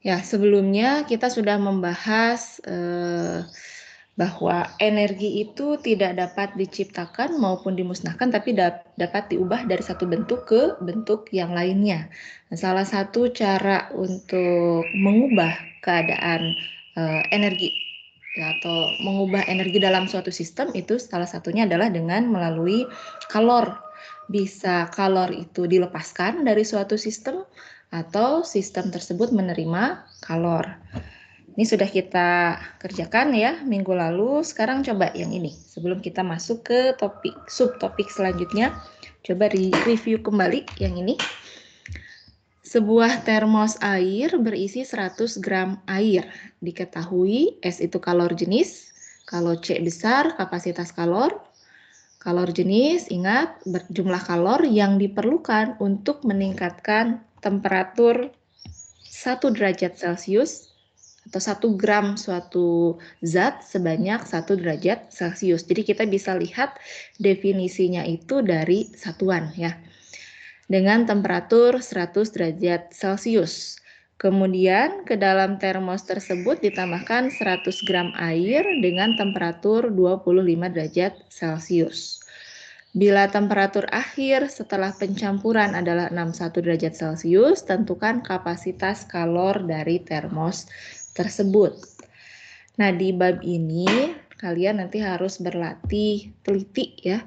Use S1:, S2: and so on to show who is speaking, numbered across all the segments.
S1: Ya, sebelumnya kita sudah membahas bahwa energi itu tidak dapat diciptakan maupun dimusnahkan, tapi dapat diubah dari satu bentuk ke bentuk yang lainnya. Nah, salah satu cara untuk mengubah keadaan energi ya, atau mengubah energi dalam suatu sistem itu salah satunya adalah dengan melalui kalor. Bisa kalor itu dilepaskan dari suatu sistem atau sistem tersebut menerima kalor. Ini sudah kita kerjakan ya minggu lalu. Sekarang coba yang ini. Sebelum kita masuk ke topik subtopik selanjutnya, coba review kembali yang ini. Sebuah termos air berisi 100 gram air. Diketahui S itu kalor jenis, kalau C besar kapasitas kalor. Kalor jenis, ingat jumlah kalor yang diperlukan untuk meningkatkan temperatur 1 derajat Celcius atau 1 gram suatu zat sebanyak 1 derajat Celcius. Jadi kita bisa lihat definisinya itu dari satuan ya. Dengan temperatur 100 derajat Celcius. Kemudian ke dalam termos tersebut ditambahkan 100 gram air dengan temperatur 25 derajat Celcius. Bila temperatur akhir setelah pencampuran adalah 61 derajat Celcius, tentukan kapasitas kalor dari termos tersebut. Nah, di bab ini kalian nanti harus berlatih teliti ya.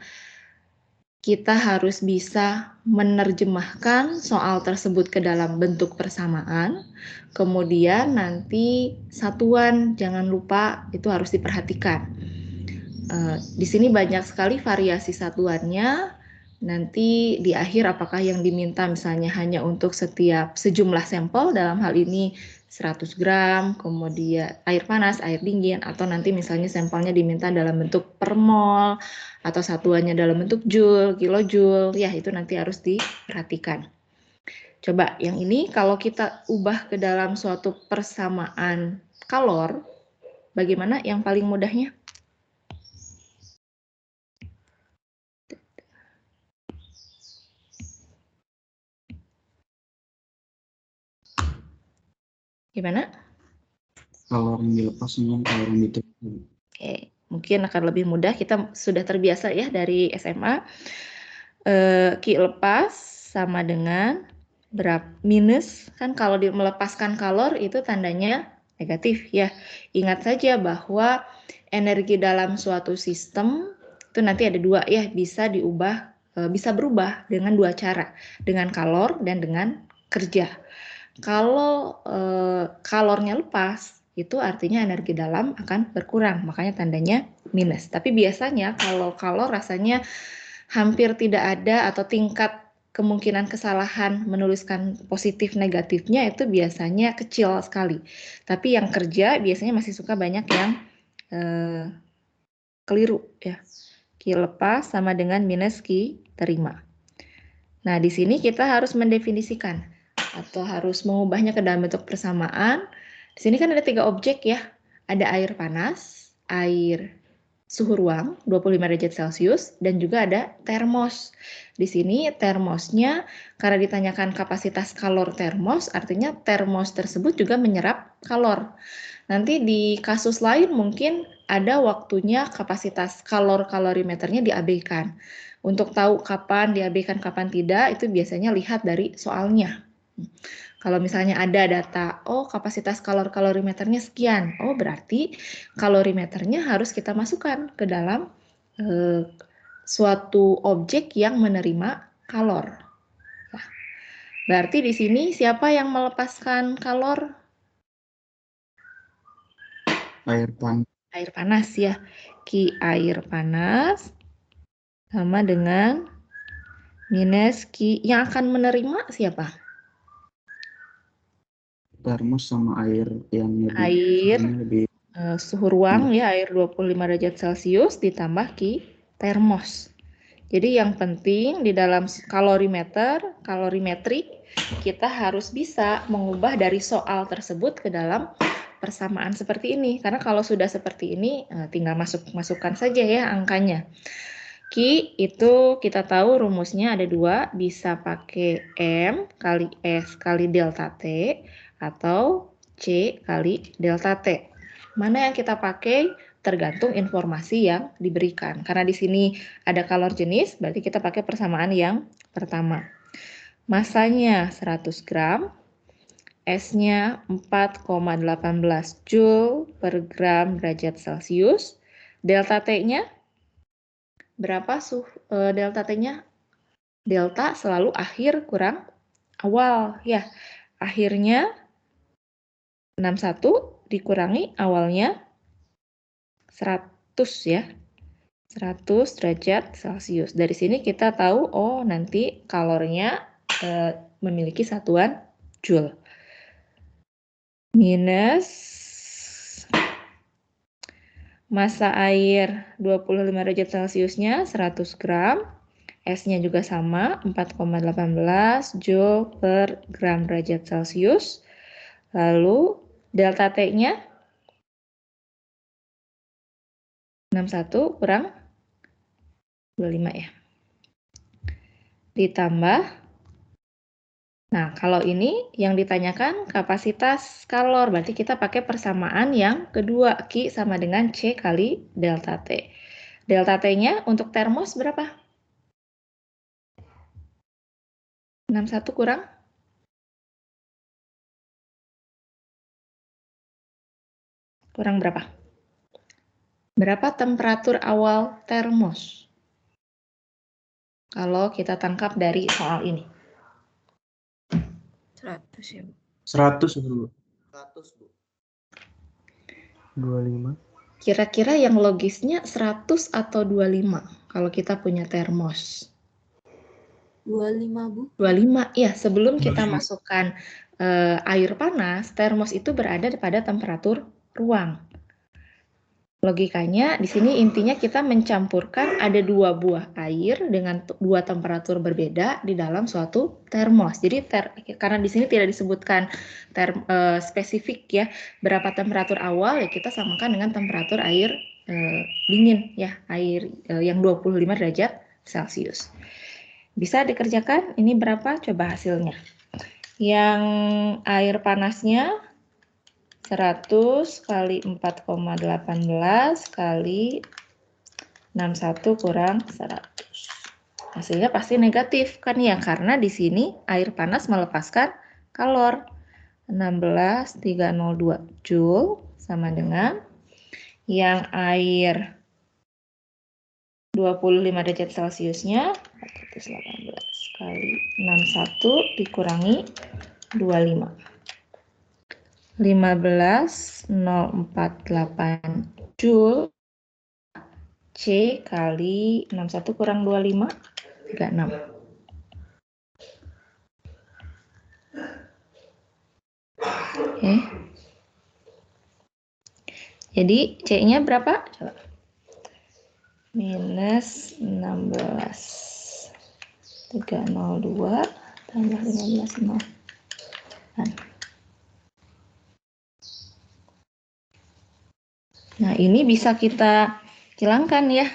S1: Kita harus bisa menerjemahkan soal tersebut ke dalam bentuk persamaan. Kemudian nanti satuan, jangan lupa itu harus diperhatikan. Di sini banyak sekali variasi satuannya. Nanti di akhir apakah yang diminta misalnya hanya untuk setiap sejumlah sampel, dalam hal ini 100 gram, kemudian air panas, air dingin, atau nanti misalnya sampelnya diminta dalam bentuk per mol, atau satuannya dalam bentuk joule, kilojoule, ya itu nanti harus diperhatikan. Coba yang ini kalau kita ubah ke dalam suatu persamaan kalor, bagaimana yang paling mudahnya? Gimana?
S2: Kalor yang dilepas dengan kalor yang diterima.
S1: Oke, mungkin akan lebih mudah. Kita sudah terbiasa ya dari SMA. Q lepas sama dengan berapa minus, kan kalau melepaskan kalor itu tandanya negatif ya. Ingat saja bahwa energi dalam suatu sistem itu nanti ada dua ya, bisa diubah, bisa berubah dengan dua cara, dengan kalor dan dengan kerja. Kalau kalornya lepas, itu artinya energi dalam akan berkurang, makanya tandanya minus. Tapi biasanya kalau kalor rasanya hampir tidak ada atau tingkat kemungkinan kesalahan menuliskan positif negatifnya itu biasanya kecil sekali. Tapi yang kerja biasanya masih suka banyak yang keliru ya. Q lepas sama dengan minus Q terima. Nah, di sini kita harus mendefinisikan atau harus mengubahnya ke dalam bentuk persamaan. Di sini kan ada 3 objek ya. Ada air panas, air suhu ruang 25 derajat Celcius, dan juga ada termos. Di sini termosnya karena ditanyakan kapasitas kalor termos, artinya termos tersebut juga menyerap kalor. Nanti di kasus lain mungkin ada waktunya kapasitas kalorimeternya diabaikan. Untuk tahu kapan diabaikan, kapan tidak, itu biasanya lihat dari soalnya. Kalau misalnya ada data, oh kapasitas kalorimeternya sekian, oh berarti kalorimeternya harus kita masukkan ke dalam suatu objek yang menerima kalor. Nah, berarti di sini siapa yang melepaskan kalor?
S2: Air panas.
S1: Air panas ya. Q air panas sama dengan minus Q yang akan menerima siapa?
S2: Termos sama air yang
S1: lebih suhu ruang ya, air 25 derajat Celcius ditambah Q termos. Jadi yang penting di dalam kalorimetri kita harus bisa mengubah dari soal tersebut ke dalam persamaan seperti ini. Karena kalau sudah seperti ini tinggal masukkan saja ya angkanya. Q itu kita tahu rumusnya ada 2, bisa pakai M kali S kali delta T atau C kali delta T. Mana yang kita pakai tergantung informasi yang diberikan. Karena di sini ada kalor jenis, berarti kita pakai persamaan yang pertama. Masanya 100 gram, S-nya 4,18 Joule per gram derajat Celcius. Delta T-nya berapa? Delta T-nya? Delta selalu akhir kurang awal. Ya, akhirnya 61 dikurangi awalnya 100 ya. 100 derajat Celcius. Dari sini kita tahu, oh nanti kalornya memiliki satuan Joule. Minus massa air 25 derajat Celciusnya 100 gram. S-nya juga sama, 4,18 Joule per gram derajat Celcius. Lalu delta T-nya 61 kurang 25 ya. Ditambah, nah kalau ini yang ditanyakan kapasitas kalor, berarti kita pakai persamaan yang kedua, Q sama dengan C kali delta T. Delta T-nya untuk termos berapa? 61 kurang? Kurang berapa? Berapa temperatur awal termos? Kalau kita tangkap dari soal ini.
S3: 100 ya, Bu.
S2: 100 Bu.
S4: 100, Bu.
S2: 25.
S1: Kira-kira yang logisnya 100 atau 25 kalau kita punya termos?
S3: 25, Bu.
S1: 25, ya sebelum kita
S2: 25.
S1: masukkan air panas, termos itu berada pada temperatur ruang. Logikanya di sini intinya kita mencampurkan ada dua buah air dengan dua temperatur berbeda di dalam suatu termos. Jadi karena di sini tidak disebutkan spesifik ya berapa temperatur awal, ya kita samakan dengan temperatur air dingin ya, air yang 25 derajat Celcius. Bisa dikerjakan, ini berapa? Coba hasilnya. Yang air panasnya 100 kali 4,18 kali 61 kurang 100. Hasilnya pasti negatif kan ya, karena di sini air panas melepaskan kalor. 16,302 Joule sama dengan yang air 25 derajat Celciusnya 418 kali 61 dikurangi 25. 15,048 Joule C kali 61 kurang 25, 36. Oke. Jadi C-nya berapa? Coba. Minus 16,302 tambah 15,0. Nah, ini bisa kita hilangkan ya.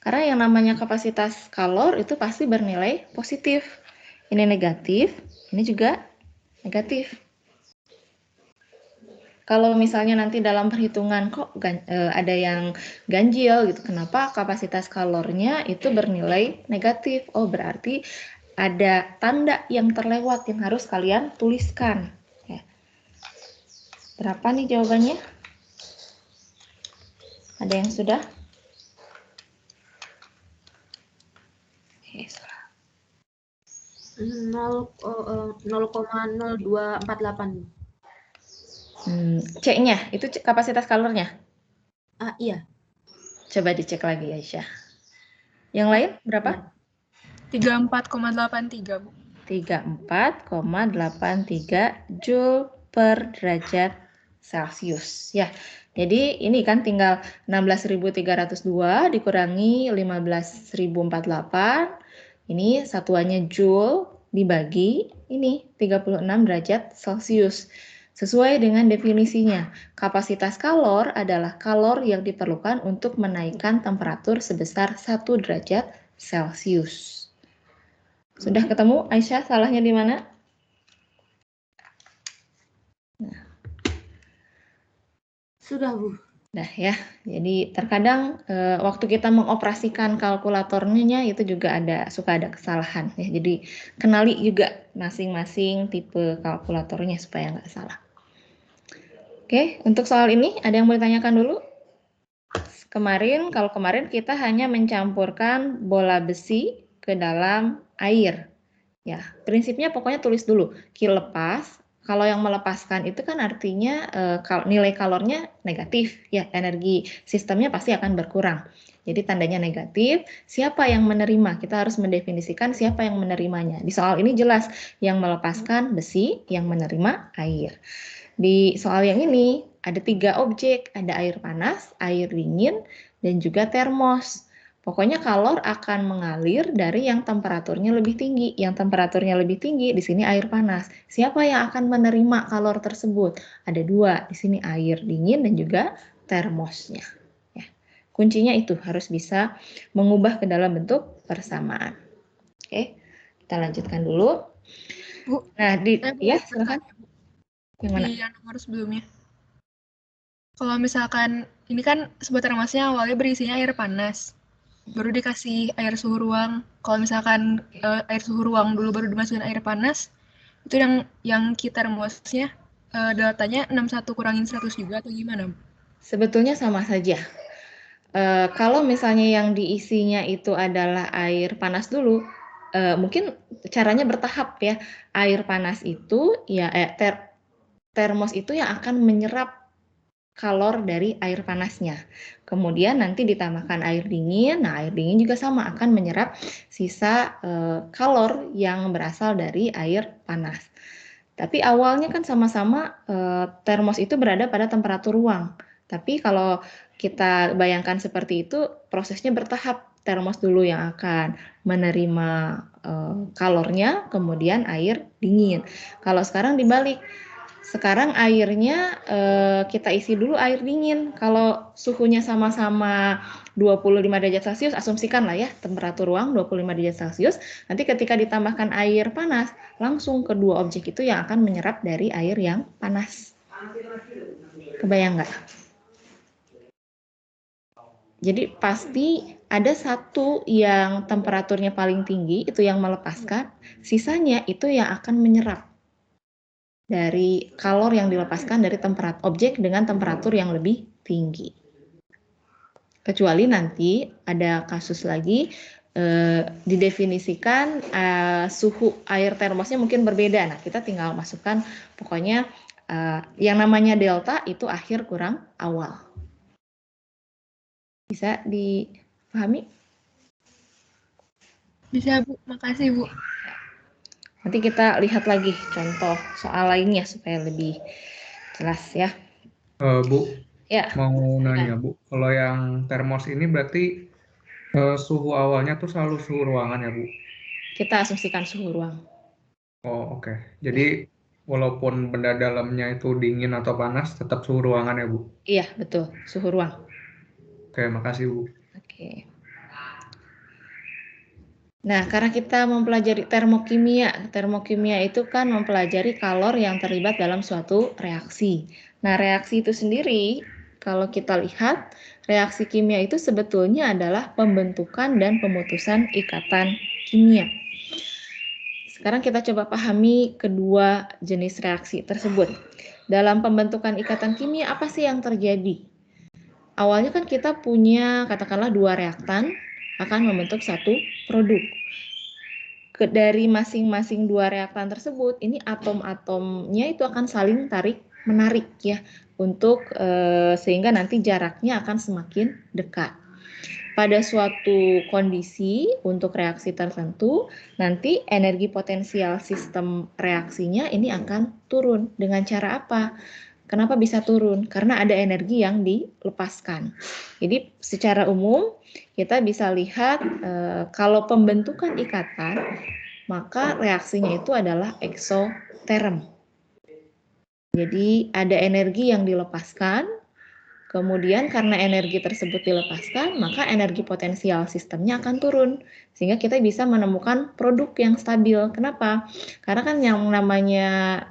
S1: Karena yang namanya kapasitas kalor itu pasti bernilai positif. Ini negatif, ini juga negatif. Kalau misalnya nanti dalam perhitungan kok ada yang ganjil gitu, kenapa kapasitas kalornya itu bernilai negatif? Oh, berarti ada tanda yang terlewat yang harus kalian tuliskan. Ya. Berapa nih jawabannya? Ada yang sudah? Oke,
S3: 0,0248.
S1: C-nya, itu kapasitas kalornya?
S3: Iya.
S1: Coba dicek lagi Aisyah. Yang lain berapa?
S5: 34,83, Bu.
S1: 34,83 Joule per derajat Celcius. Ya, jadi ini kan tinggal 16.302 dikurangi 15.048. Ini satuannya Joule dibagi ini 36 derajat Celcius. Sesuai dengan definisinya, kapasitas kalor adalah kalor yang diperlukan untuk menaikkan temperatur sebesar 1 derajat Celcius. Sudah ketemu Aisyah salahnya di mana? Nah.
S3: Sudah, Bu.
S1: Nah ya, jadi terkadang waktu kita mengoperasikan kalkulatornya itu juga suka ada kesalahan ya. Jadi kenali juga masing-masing tipe kalkulatornya supaya nggak salah. Oke, untuk soal ini ada yang mau ditanyakan dulu? Kalau kemarin kita hanya mencampurkan bola besi ke dalam air. Ya, prinsipnya pokoknya tulis dulu Q lepas. Kalau yang melepaskan itu kan artinya nilai kalornya negatif, ya energi sistemnya pasti akan berkurang. Jadi tandanya negatif. Siapa yang menerima? Kita harus mendefinisikan siapa yang menerimanya. Di soal ini jelas yang melepaskan besi, yang menerima air. Di soal yang ini ada 3 objek, ada air panas, air dingin, dan juga termos. Pokoknya kalor akan mengalir dari yang temperaturnya lebih tinggi. Yang temperaturnya lebih tinggi, di sini air panas. Siapa yang akan menerima kalor tersebut? Ada 2, di sini air dingin dan juga termosnya. Ya. Kuncinya itu harus bisa mengubah ke dalam bentuk persamaan. Oke, kita lanjutkan dulu.
S4: Bu,
S1: Nah,
S4: ya
S1: silakan. Yang mana?
S4: Di yang nomor sebelumnya. Kalau misalkan ini kan sebuah termosnya awalnya berisinya air panas, baru dikasih air suhu ruang. Kalau misalkan air suhu ruang dulu baru dimasukin air panas, itu yang kita termosnya deltanya 61 kurangin 100 juga atau gimana?
S1: Sebetulnya sama saja. Kalau misalnya yang diisinya itu adalah air panas dulu, mungkin caranya bertahap ya. Air panas itu ya termos itu yang akan menyerap kalor dari air panasnya. Kemudian nanti ditambahkan air dingin. Nah, air dingin juga sama akan menyerap sisa kalor yang berasal dari air panas. Tapi awalnya kan sama-sama termos itu berada pada temperatur ruang. Tapi kalau kita bayangkan seperti itu, prosesnya bertahap. Termos dulu yang akan menerima kalornya, kemudian air dingin. Kalau sekarang dibalik. Sekarang airnya kita isi dulu air dingin. Kalau suhunya sama-sama 25 derajat Celcius, asumsikan lah ya, temperatur ruang 25 derajat Celcius. Nanti ketika ditambahkan air panas, langsung kedua objek itu yang akan menyerap dari air yang panas. Kebayang nggak? Jadi pasti ada satu yang temperaturnya paling tinggi, itu yang melepaskan, sisanya itu yang akan menyerap dari kalor yang dilepaskan dari objek dengan temperatur yang lebih tinggi. Kecuali nanti ada kasus lagi didefinisikan suhu air termosnya mungkin berbeda. Nah, kita tinggal masukkan pokoknya yang namanya delta itu akhir kurang awal. Bisa dipahami?
S4: Bisa, Bu. Makasih, Bu.
S1: Nanti kita lihat lagi contoh soal lainnya supaya lebih jelas ya.
S5: Bu,
S1: Ya.
S5: mau nanya Bu, kalau yang termos ini berarti suhu awalnya tuh selalu suhu ruangan ya Bu?
S1: Kita asumsikan suhu ruang.
S5: Oh oke. Jadi walaupun benda dalamnya itu dingin atau panas, tetap suhu ruangan ya Bu?
S1: Iya, betul. Suhu ruang.
S5: Oke, makasih Bu.
S1: Oke. Nah, karena kita mempelajari termokimia itu kan mempelajari kalor yang terlibat dalam suatu reaksi. Nah, reaksi itu sendiri, kalau kita lihat, reaksi kimia itu sebetulnya adalah pembentukan dan pemutusan ikatan kimia. Sekarang kita coba pahami kedua jenis reaksi tersebut. Dalam pembentukan ikatan kimia, apa sih yang terjadi? Awalnya kan kita punya, katakanlah 2 reaktan, akan membentuk satu produk. Dari masing-masing 2 reaktan tersebut, ini atom-atomnya itu akan saling tarik-menarik ya, untuk sehingga nanti jaraknya akan semakin dekat. Pada suatu kondisi untuk reaksi tertentu, nanti energi potensial sistem reaksinya ini akan turun. Dengan cara apa? Kenapa bisa turun? Karena ada energi yang dilepaskan. Jadi secara umum kita bisa lihat kalau pembentukan ikatan, maka reaksinya itu adalah eksoterm. Jadi ada energi yang dilepaskan, Kemudian karena energi tersebut dilepaskan, maka energi potensial sistemnya akan turun. Sehingga kita bisa menemukan produk yang stabil. Kenapa? Karena kan yang namanya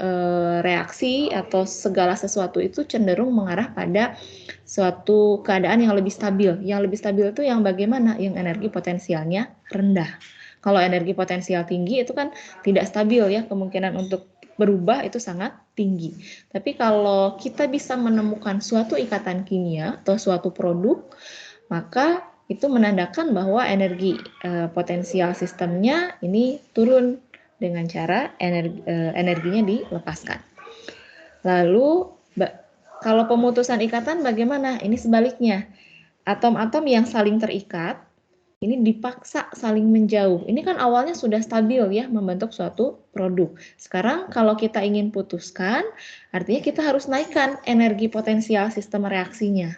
S1: reaksi atau segala sesuatu itu cenderung mengarah pada suatu keadaan yang lebih stabil. Yang lebih stabil itu yang bagaimana? Yang energi potensialnya rendah. Kalau energi potensial tinggi itu kan tidak stabil ya, kemungkinan untuk berubah itu sangat tinggi. Tapi kalau kita bisa menemukan suatu ikatan kimia atau suatu produk, maka itu menandakan bahwa energi potensial sistemnya ini turun dengan cara energinya dilepaskan. Lalu kalau pemutusan ikatan bagaimana? Ini sebaliknya. Atom-atom yang saling terikat ini dipaksa saling menjauh. Ini kan awalnya sudah stabil ya, membentuk suatu produk. Sekarang kalau kita ingin putuskan, artinya kita harus naikkan energi potensial sistem reaksinya.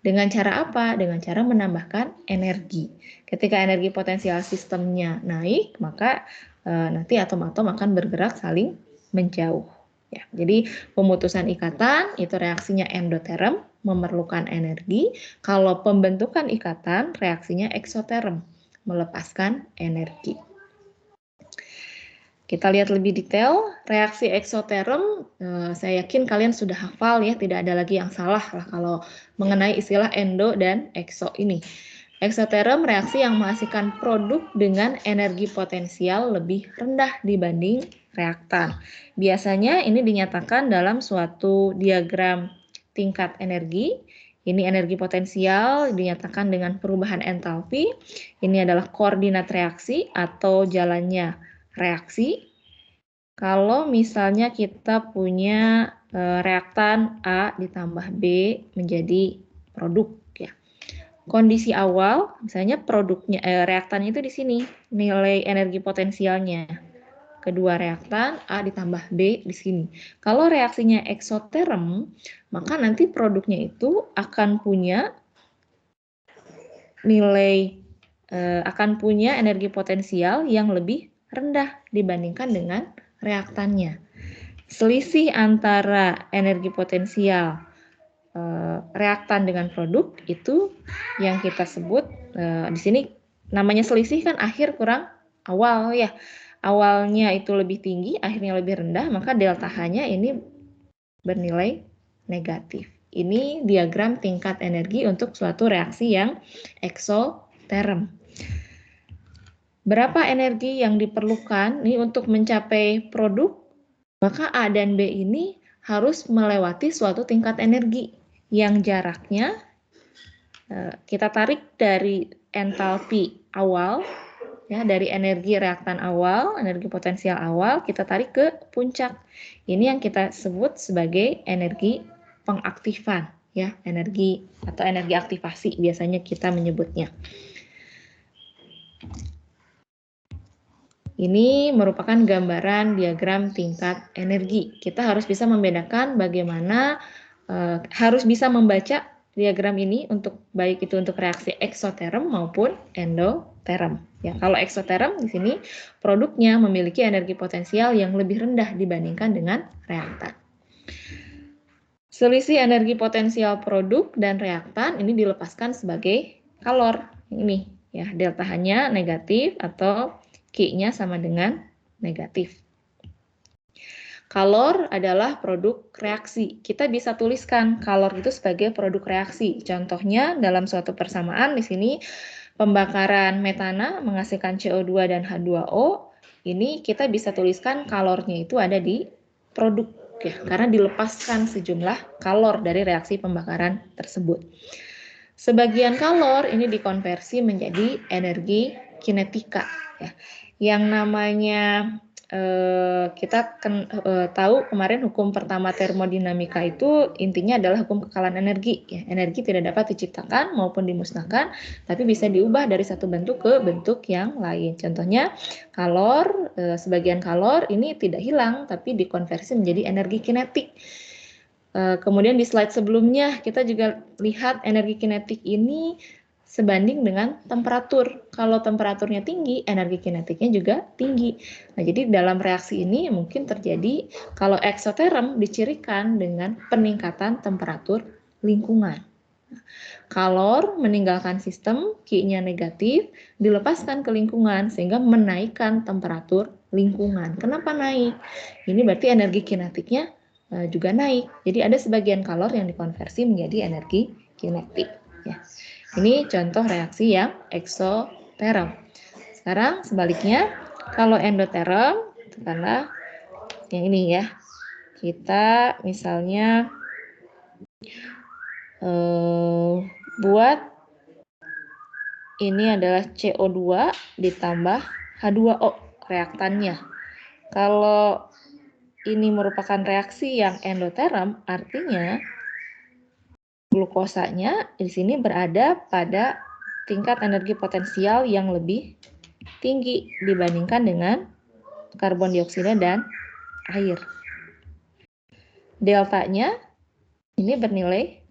S1: Dengan cara apa? Dengan cara menambahkan energi. Ketika energi potensial sistemnya naik, maka nanti atom-atom akan bergerak saling menjauh. Ya, jadi pemutusan ikatan itu reaksinya endoterm, memerlukan energi. Kalau pembentukan ikatan, reaksinya eksoterm, melepaskan energi. Kita lihat lebih detail, reaksi eksoterm, saya yakin kalian sudah hafal ya, tidak ada lagi yang salah lah kalau mengenai istilah endo dan ekso ini. Eksoterm reaksi yang menghasilkan produk dengan energi potensial lebih rendah dibanding reaktan. Biasanya ini dinyatakan dalam suatu diagram tingkat energi. Ini energi potensial dinyatakan dengan perubahan entalpi. Ini adalah koordinat reaksi atau jalannya reaksi. Kalau misalnya kita punya reaktan A ditambah B menjadi produk ya. Kondisi awal, misalnya produknya reaktan itu di sini, nilai energi potensialnya. Kedua reaktan A ditambah B di sini. Kalau reaksinya eksoterm, maka nanti produknya itu akan punya nilai akan punya energi potensial yang lebih rendah dibandingkan dengan reaktannya. Selisih antara energi potensial reaktan dengan produk itu yang kita sebut di sini namanya selisih kan akhir kurang awal ya. Awalnya itu lebih tinggi, akhirnya lebih rendah, maka delta H-nya ini bernilai negatif. Ini diagram tingkat energi untuk suatu reaksi yang eksoterm. Berapa energi yang diperlukan nih untuk mencapai produk? Maka A dan B ini harus melewati suatu tingkat energi yang jaraknya kita tarik dari entalpi awal, ya, dari energi reaktan awal, energi potensial awal, kita tarik ke puncak. Ini yang kita sebut sebagai energi pengaktifan, ya, energi atau energi aktivasi biasanya kita menyebutnya. Ini merupakan gambaran diagram tingkat energi. Kita harus bisa membedakan bagaimana harus bisa membaca diagram ini untuk baik itu untuk reaksi eksoterm maupun endoterm. Ya, kalau eksoterm di sini produknya memiliki energi potensial yang lebih rendah dibandingkan dengan reaktan. Selisih energi potensial produk dan reaktan ini dilepaskan sebagai kalor. Ini ya, delta H-nya negatif atau Q-nya sama dengan negatif. Kalor adalah produk reaksi. Kita bisa tuliskan kalor itu sebagai produk reaksi. Contohnya dalam suatu persamaan di sini pembakaran metana menghasilkan CO2 dan H2O. Ini kita bisa tuliskan kalornya itu ada di produk ya, karena dilepaskan sejumlah kalor dari reaksi pembakaran tersebut. Sebagian kalor ini dikonversi menjadi energi kinetika ya. Yang namanya kita tahu kemarin hukum pertama termodinamika itu intinya adalah hukum kekalan energi. Ya, energi tidak dapat diciptakan maupun dimusnahkan, tapi bisa diubah dari satu bentuk ke bentuk yang lain. Contohnya kalor, sebagian kalor ini tidak hilang, tapi dikonversi menjadi energi kinetik. Kemudian di slide sebelumnya kita juga lihat energi kinetik ini sebanding dengan temperatur. Kalau temperaturnya tinggi, energi kinetiknya juga tinggi. Nah, jadi dalam reaksi ini mungkin terjadi kalau eksoterm dicirikan dengan peningkatan temperatur lingkungan. Kalor meninggalkan sistem, Q-nya negatif, dilepaskan ke lingkungan sehingga menaikkan temperatur lingkungan. Kenapa naik? Ini berarti energi kinetiknya juga naik. Jadi ada sebagian kalor yang dikonversi menjadi energi kinetik. Ya. Ini contoh reaksi yang eksoterm. Sekarang sebaliknya, kalau endoterm, katakanlah yang ini ya. Kita misalnya buat ini adalah CO2 ditambah H2O reaktannya. Kalau ini merupakan reaksi yang endoterm, artinya glukosanya di sini berada pada tingkat energi potensial yang lebih tinggi dibandingkan dengan karbon dioksida dan air. Deltanya ini bernilai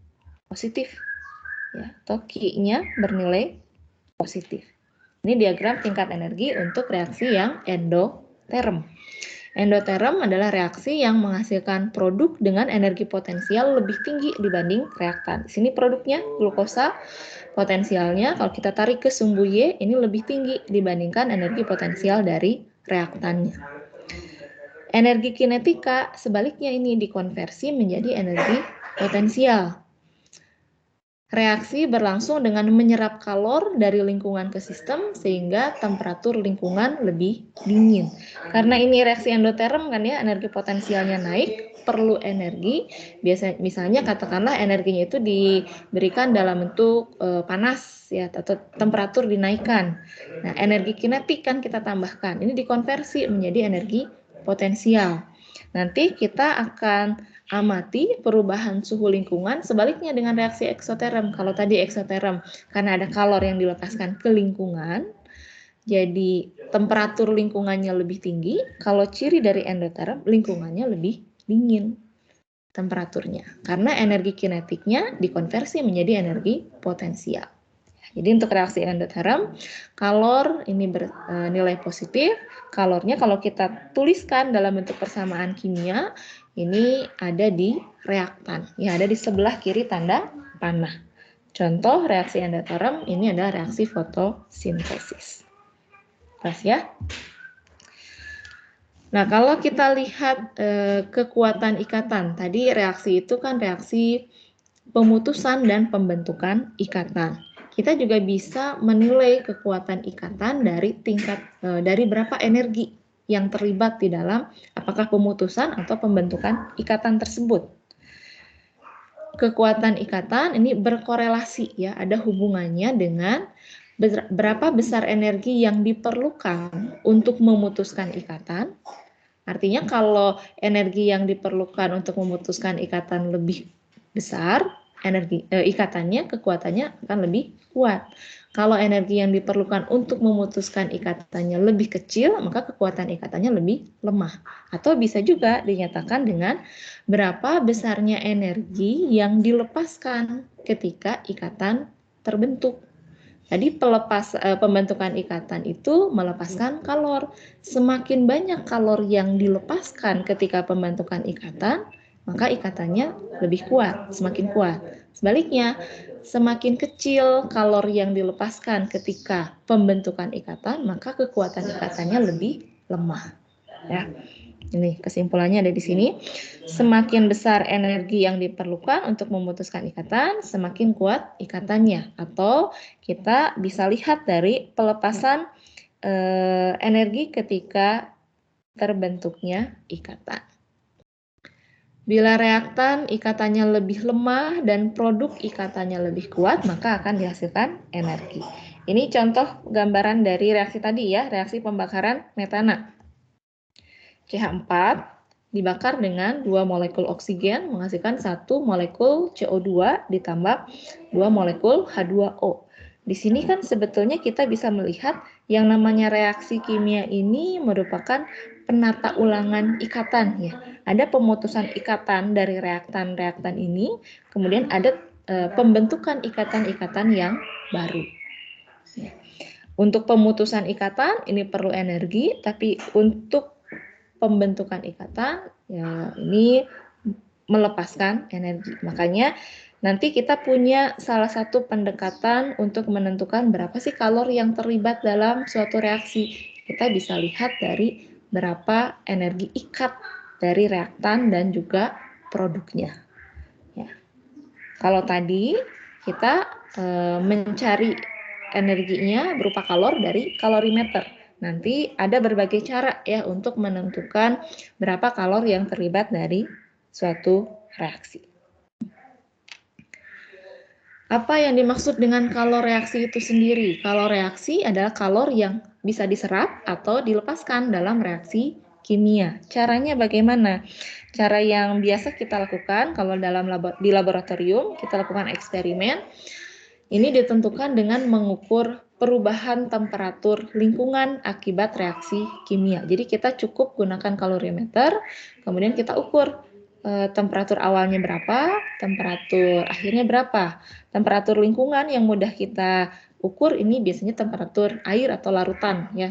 S1: positif, ya, atau Q-nya bernilai positif. Ini diagram tingkat energi untuk reaksi yang endoterm. Endoterm adalah reaksi yang menghasilkan produk dengan energi potensial lebih tinggi dibanding reaktan. Di sini produknya glukosa, potensialnya kalau kita tarik ke sumbu Y ini lebih tinggi dibandingkan energi potensial dari reaktannya. Energi kinetika sebaliknya ini dikonversi menjadi energi potensial. Reaksi berlangsung dengan menyerap kalor dari lingkungan ke sistem sehingga temperatur lingkungan lebih dingin. Karena ini reaksi endoterm kan ya, energi potensialnya naik, perlu energi. Biasanya misalnya katakanlah energinya itu diberikan dalam bentuk panas ya, atau temperatur dinaikkan. Nah, energi kinetik kan kita tambahkan. Ini dikonversi menjadi energi potensial. Nanti kita akan amati perubahan suhu lingkungan sebaliknya dengan reaksi eksoterm. Kalau tadi eksoterm karena ada kalor yang dilepaskan ke lingkungan, jadi temperatur lingkungannya lebih tinggi. Kalau ciri dari endoterm, lingkungannya lebih dingin temperaturnya. Karena energi kinetiknya dikonversi menjadi energi potensial. Jadi untuk reaksi endoterm, kalor ini bernilai positif. Kalornya kalau kita tuliskan dalam bentuk persamaan kimia, ini ada di reaktan. Ya, ada di sebelah kiri tanda panah. Contoh reaksi endoterm ini adalah reaksi fotosintesis. Pas ya. Nah, kalau kita lihat kekuatan ikatan, tadi reaksi itu kan reaksi pemutusan dan pembentukan ikatan. Kita juga bisa menilai kekuatan ikatan dari dari berapa energi yang terlibat di dalam apakah pemutusan atau pembentukan ikatan tersebut. Kekuatan ikatan ini berkorelasi ya, ada hubungannya dengan berapa besar energi yang diperlukan untuk memutuskan ikatan. Artinya kalau energi yang diperlukan untuk memutuskan ikatan lebih besar, ikatannya, kekuatannya akan lebih kuat. Kalau energi yang diperlukan untuk memutuskan ikatannya lebih kecil, maka kekuatan ikatannya lebih lemah. Atau bisa juga dinyatakan dengan berapa besarnya energi yang dilepaskan ketika ikatan terbentuk. Tadi pembentukan ikatan itu melepaskan kalor. Semakin banyak kalor yang dilepaskan ketika pembentukan ikatan, maka ikatannya lebih kuat, semakin kuat. Sebaliknya, semakin kecil kalor yang dilepaskan ketika pembentukan ikatan, maka kekuatan ikatannya lebih lemah. Ya. Ini kesimpulannya ada di sini. Semakin besar energi yang diperlukan untuk memutuskan ikatan, semakin kuat ikatannya. Atau kita bisa lihat dari pelepasan energi ketika terbentuknya ikatan. Bila reaktan ikatannya lebih lemah dan produk ikatannya lebih kuat, maka akan dihasilkan energi. Ini contoh gambaran dari reaksi tadi ya, reaksi pembakaran metana. CH4 dibakar dengan 2 molekul oksigen menghasilkan 1 molekul CO2 ditambah 2 molekul H2O. Di sini kan sebetulnya kita bisa melihat yang namanya reaksi kimia ini merupakan penata ulangan ikatan ya. Ada pemutusan ikatan dari reaktan-reaktan ini, kemudian ada pembentukan ikatan-ikatan yang baru. Ya. Untuk pemutusan ikatan ini perlu energi, tapi untuk pembentukan ikatan ya ini melepaskan energi. Makanya Nanti kita punya salah satu pendekatan untuk menentukan berapa sih kalori yang terlibat dalam suatu reaksi. Kita bisa lihat dari berapa energi ikat dari reaktan dan juga produknya. Ya. Kalau tadi kita mencari energinya berupa kalor dari kalorimeter. Nanti ada berbagai cara ya untuk menentukan berapa kalori yang terlibat dari suatu reaksi. Apa yang dimaksud dengan kalor reaksi itu sendiri? Kalor reaksi adalah kalor yang bisa diserap atau dilepaskan dalam reaksi kimia. Caranya bagaimana? Cara yang biasa kita lakukan kalau di laboratorium, kita lakukan eksperimen. Ini ditentukan dengan mengukur perubahan temperatur lingkungan akibat reaksi kimia. Jadi kita cukup gunakan kalorimeter, kemudian kita ukur temperatur awalnya berapa, temperatur akhirnya berapa. Temperatur lingkungan yang mudah kita ukur ini biasanya temperatur air atau larutan ya.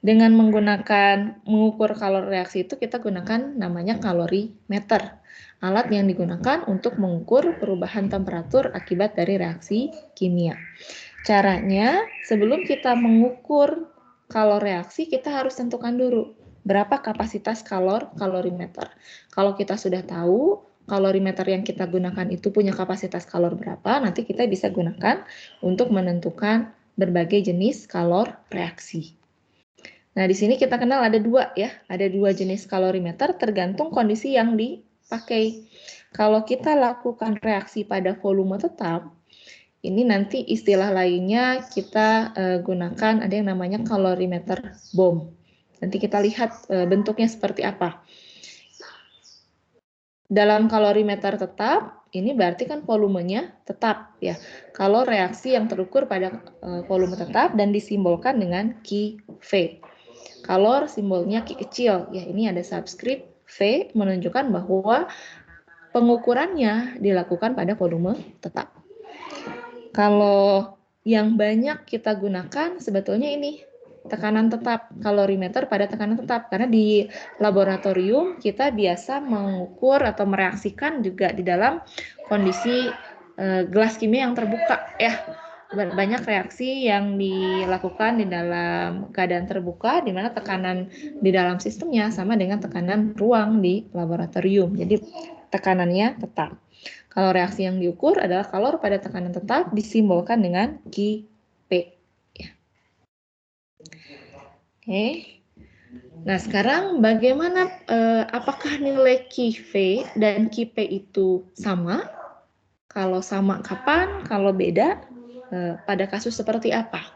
S1: Dengan mengukur kalori reaksi itu kita gunakan namanya kalorimeter. Alat yang digunakan untuk mengukur perubahan temperatur akibat dari reaksi kimia. Caranya, sebelum kita mengukur kalori reaksi, kita harus tentukan dulu berapa kapasitas kalorimeter. Kalau kita sudah tahu kalorimeter yang kita gunakan itu punya kapasitas kalor berapa, nanti kita bisa gunakan untuk menentukan berbagai jenis kalor reaksi. Nah, di sini kita kenal ada dua ya, ada dua jenis kalorimeter tergantung kondisi yang dipakai. Kalau kita lakukan reaksi pada volume tetap, ini nanti istilah lainnya kita gunakan ada yang namanya kalorimeter bom. Nanti kita lihat bentuknya seperti apa. Dalam kalorimeter tetap, ini berarti kan volumenya tetap ya. Kalau reaksi yang terukur pada volume tetap dan disimbolkan dengan Ki V. Kalor simbolnya Ki kecil, ya ini ada subscript V menunjukkan bahwa pengukurannya dilakukan pada volume tetap. Kalau yang banyak kita gunakan sebetulnya ini tekanan tetap, kalorimeter pada tekanan tetap, karena di laboratorium kita biasa mengukur atau mereaksikan juga di dalam kondisi gelas kimia yang terbuka ya. Banyak reaksi yang dilakukan di dalam keadaan terbuka, di mana tekanan di dalam sistemnya sama dengan tekanan ruang di laboratorium. Jadi tekanannya tetap. Kalau reaksi yang diukur adalah kalor pada tekanan tetap disimbolkan dengan Ki P. Ya. Oke. Nah sekarang bagaimana? Apakah nilai Ki V dan Ki P itu sama? Kalau sama kapan? Kalau beda? Pada kasus seperti apa?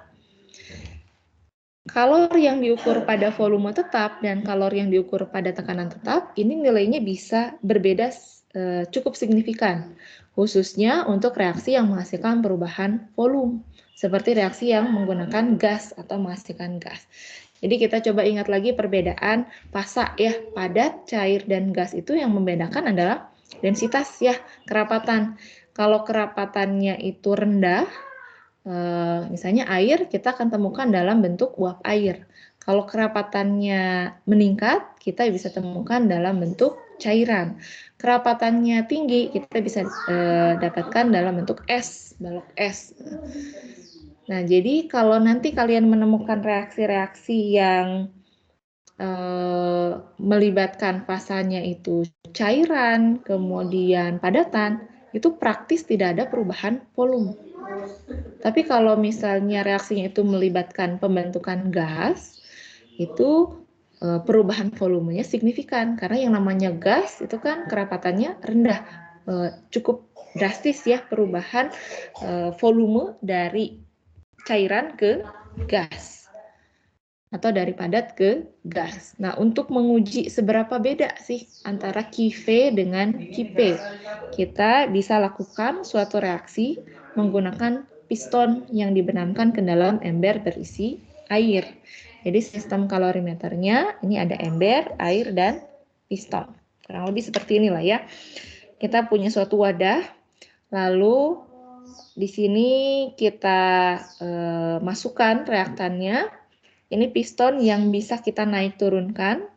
S1: Kalor yang diukur pada volume tetap dan kalor yang diukur pada tekanan tetap, ini nilainya bisa berbeda cukup signifikan, khususnya untuk reaksi yang menghasilkan perubahan volume, seperti reaksi yang menggunakan gas atau menghasilkan gas. Jadi kita coba ingat lagi perbedaan fasa ya, padat, cair, dan gas itu yang membedakan adalah densitas ya, kerapatan. Kalau kerapatannya itu rendah, misalnya air kita akan temukan dalam bentuk uap air. Kalau kerapatannya meningkat, kita bisa temukan dalam bentuk cairan. Kerapatannya tinggi, kita bisa dapatkan dalam bentuk es, balok es. Nah, jadi kalau nanti kalian menemukan reaksi-reaksi yang melibatkan fasanya itu cairan, kemudian padatan, itu praktis tidak ada perubahan volume. Tapi kalau misalnya reaksinya itu melibatkan pembentukan gas, itu perubahan volumenya signifikan. Karena yang namanya gas itu kan kerapatannya rendah. Cukup drastis ya perubahan volume dari cairan ke gas. Atau dari padat ke gas. Nah, untuk menguji seberapa beda sih antara Ki V dengan Ki P, kita bisa lakukan suatu reaksi menggunakan piston yang dibenamkan ke dalam ember berisi air. Jadi sistem kalorimeternya ini ada ember, air, dan piston. Kurang lebih seperti inilah ya. Kita punya suatu wadah, lalu di sini kita masukkan reaktannya. Ini piston yang bisa kita naik turunkan.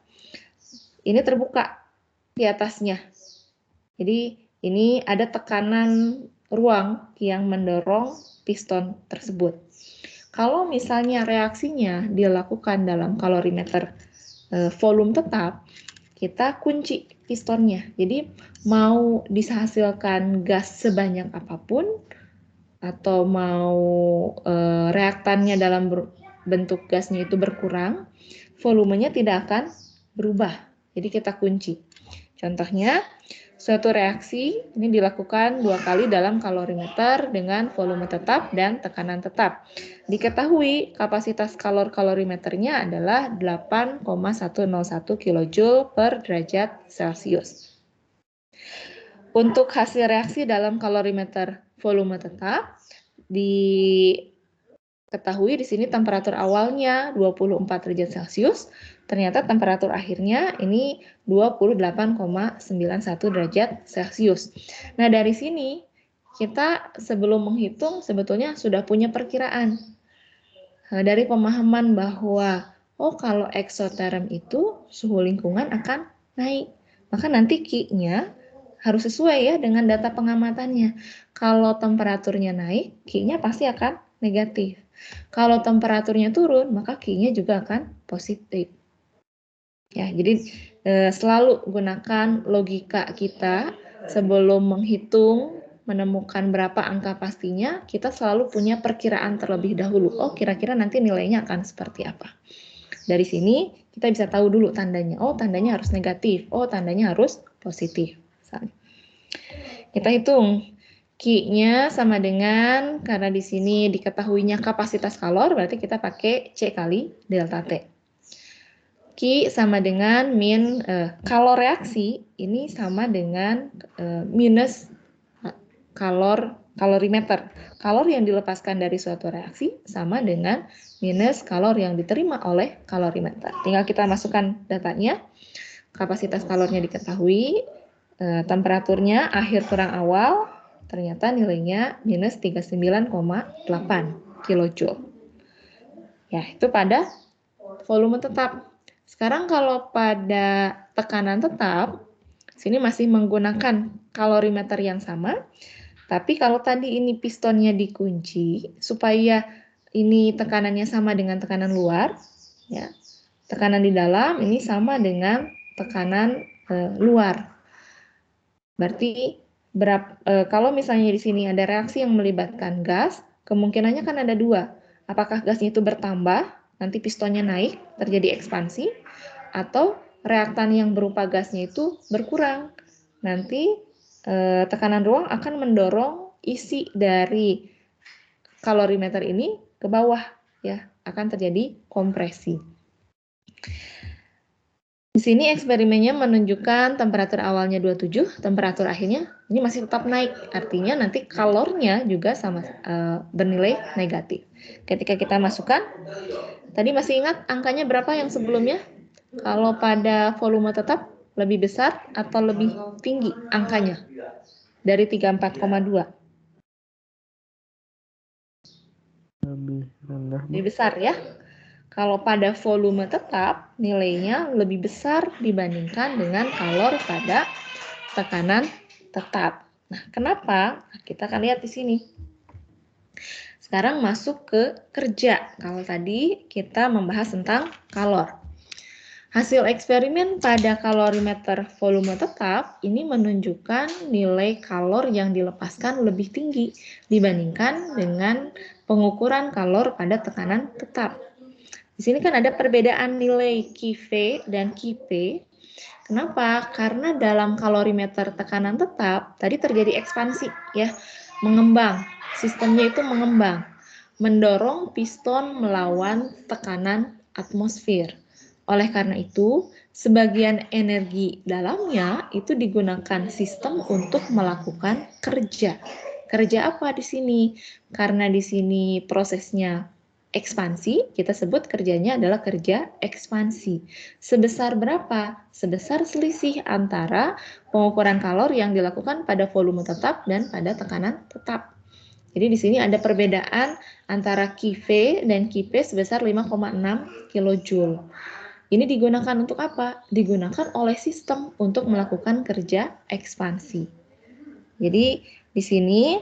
S1: Ini terbuka di atasnya. Jadi Ini ada tekanan ruang yang mendorong piston tersebut. Kalau misalnya reaksinya dilakukan dalam kalorimeter volume tetap, kita kunci pistonnya. Jadi mau dihasilkan gas sebanyak apapun, atau mau reaktannya dalam bentuk gasnya itu berkurang, volumenya tidak akan berubah. Jadi kita kunci. Contohnya, suatu reaksi ini dilakukan 2 kali dalam kalorimeter dengan volume tetap dan tekanan tetap. Diketahui kapasitas kalorimeternya adalah 8,101 kJ per derajat Celcius. Untuk hasil reaksi dalam kalorimeter volume tetap, diketahui di sini temperatur awalnya 24 derajat Celcius, ternyata temperatur akhirnya ini 28,91 derajat Celcius. Nah, dari sini kita sebelum menghitung sebetulnya sudah punya perkiraan. Dari pemahaman bahwa kalau eksoterm itu suhu lingkungan akan naik. Maka nanti Q-nya harus sesuai ya dengan data pengamatannya. Kalau temperaturnya naik, Q-nya pasti akan negatif. Kalau temperaturnya turun, maka Q-nya juga akan positif. Ya, jadi selalu gunakan logika kita sebelum menghitung, menemukan berapa angka pastinya, kita selalu punya perkiraan terlebih dahulu. Oh, kira-kira nanti nilainya akan seperti apa. Dari sini kita bisa tahu dulu tandanya. Oh, tandanya harus negatif. Oh, tandanya harus positif. Misalnya. Kita hitung. Q-nya sama dengan, karena di sini diketahuinya kapasitas kalor, berarti kita pakai C kali delta T. Q sama dengan kalor reaksi, ini sama dengan minus kalorimeter. Kalor yang dilepaskan dari suatu reaksi sama dengan minus kalor yang diterima oleh kalorimeter. Tinggal kita masukkan datanya. Kapasitas kalornya diketahui, temperaturnya akhir kurang awal, ternyata nilainya minus 39,8 kJ. Ya, itu pada volume tetap. Sekarang kalau pada tekanan tetap, sini masih menggunakan kalorimeter yang sama, tapi kalau tadi ini pistonnya dikunci, supaya ini tekanannya sama dengan tekanan luar, ya, tekanan di dalam ini sama dengan tekanan luar. Berarti kalau misalnya di sini ada reaksi yang melibatkan gas, kemungkinannya kan ada dua. Apakah gasnya itu bertambah, nanti pistonnya naik, terjadi ekspansi, atau reaktan yang berupa gasnya itu berkurang. Nanti tekanan ruang akan mendorong isi dari kalorimeter ini ke bawah, ya, akan terjadi kompresi. Di sini eksperimennya menunjukkan temperatur awalnya 27, temperatur akhirnya ini masih tetap naik. Artinya nanti kalornya juga sama bernilai negatif. Ketika kita masukkan, tadi masih ingat angkanya berapa yang sebelumnya? Kalau pada volume tetap lebih besar atau lebih tinggi angkanya? Dari 34,2.
S2: Lebih rendah.
S1: Lebih besar ya. Kalau pada volume tetap, nilainya lebih besar dibandingkan dengan kalor pada tekanan tetap. Nah, kenapa? Kita akan lihat di sini. Sekarang masuk ke kerja. Kalau tadi kita membahas tentang kalor. Hasil eksperimen pada kalorimeter volume tetap ini menunjukkan nilai kalor yang dilepaskan lebih tinggi dibandingkan dengan pengukuran kalor pada tekanan tetap. Di sini kan ada perbedaan nilai Qv dan Qp. Kenapa? Karena dalam kalorimeter tekanan tetap tadi terjadi ekspansi, ya, mengembang. Sistemnya itu mengembang, mendorong piston melawan tekanan atmosfer. Oleh karena itu, sebagian energi dalamnya itu digunakan sistem untuk melakukan kerja. Kerja apa di sini? Karena di sini prosesnya ekspansi, kita sebut kerjanya adalah kerja ekspansi. Sebesar berapa? Sebesar selisih antara pengukuran kalor yang dilakukan pada volume tetap dan pada tekanan tetap. Jadi di sini ada perbedaan antara Qv dan Qp sebesar 5,6 kJ. Ini digunakan untuk apa? Digunakan oleh sistem untuk melakukan kerja ekspansi. Jadi di sini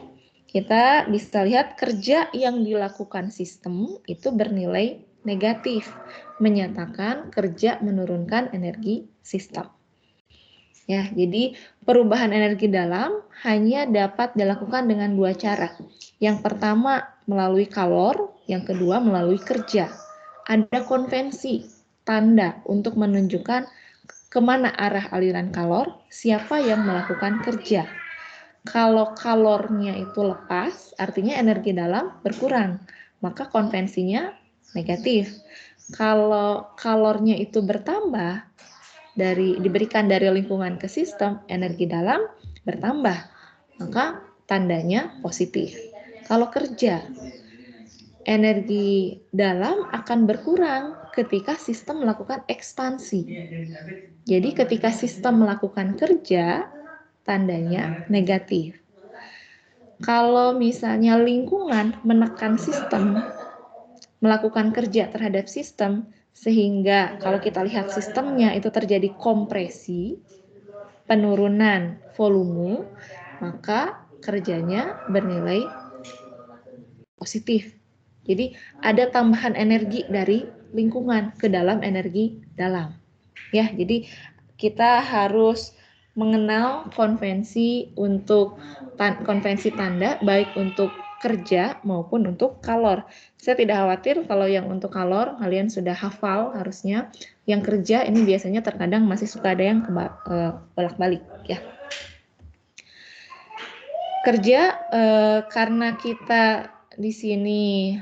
S1: kita bisa lihat kerja yang dilakukan sistem itu bernilai negatif, menyatakan kerja menurunkan energi sistem. Ya, jadi perubahan energi dalam hanya dapat dilakukan dengan dua cara. Yang pertama melalui kalor, yang kedua melalui kerja. Ada konvensi, tanda untuk menunjukkan kemana arah aliran kalor, siapa yang melakukan kerja. Kalau kalornya itu lepas, artinya energi dalam berkurang, maka konvensinya negatif. Kalau kalornya itu bertambah, diberikan dari lingkungan ke sistem, energi dalam bertambah, maka tandanya positif. Kalau kerja, energi dalam akan berkurang ketika sistem melakukan ekspansi. Jadi ketika sistem melakukan kerja, tandanya negatif. Kalau misalnya lingkungan menekan sistem, melakukan kerja terhadap sistem, sehingga kalau kita lihat sistemnya itu terjadi kompresi, penurunan volume, maka kerjanya bernilai positif. Jadi ada tambahan energi dari lingkungan ke dalam energi dalam. Ya, jadi kita harus mengenal konvensi untuk konvensi tanda baik untuk kerja maupun untuk kalor. Saya tidak khawatir kalau yang untuk kalor kalian sudah hafal harusnya. Yang kerja ini biasanya terkadang masih suka ada yang bolak-balik ya. Kerja karena kita di sini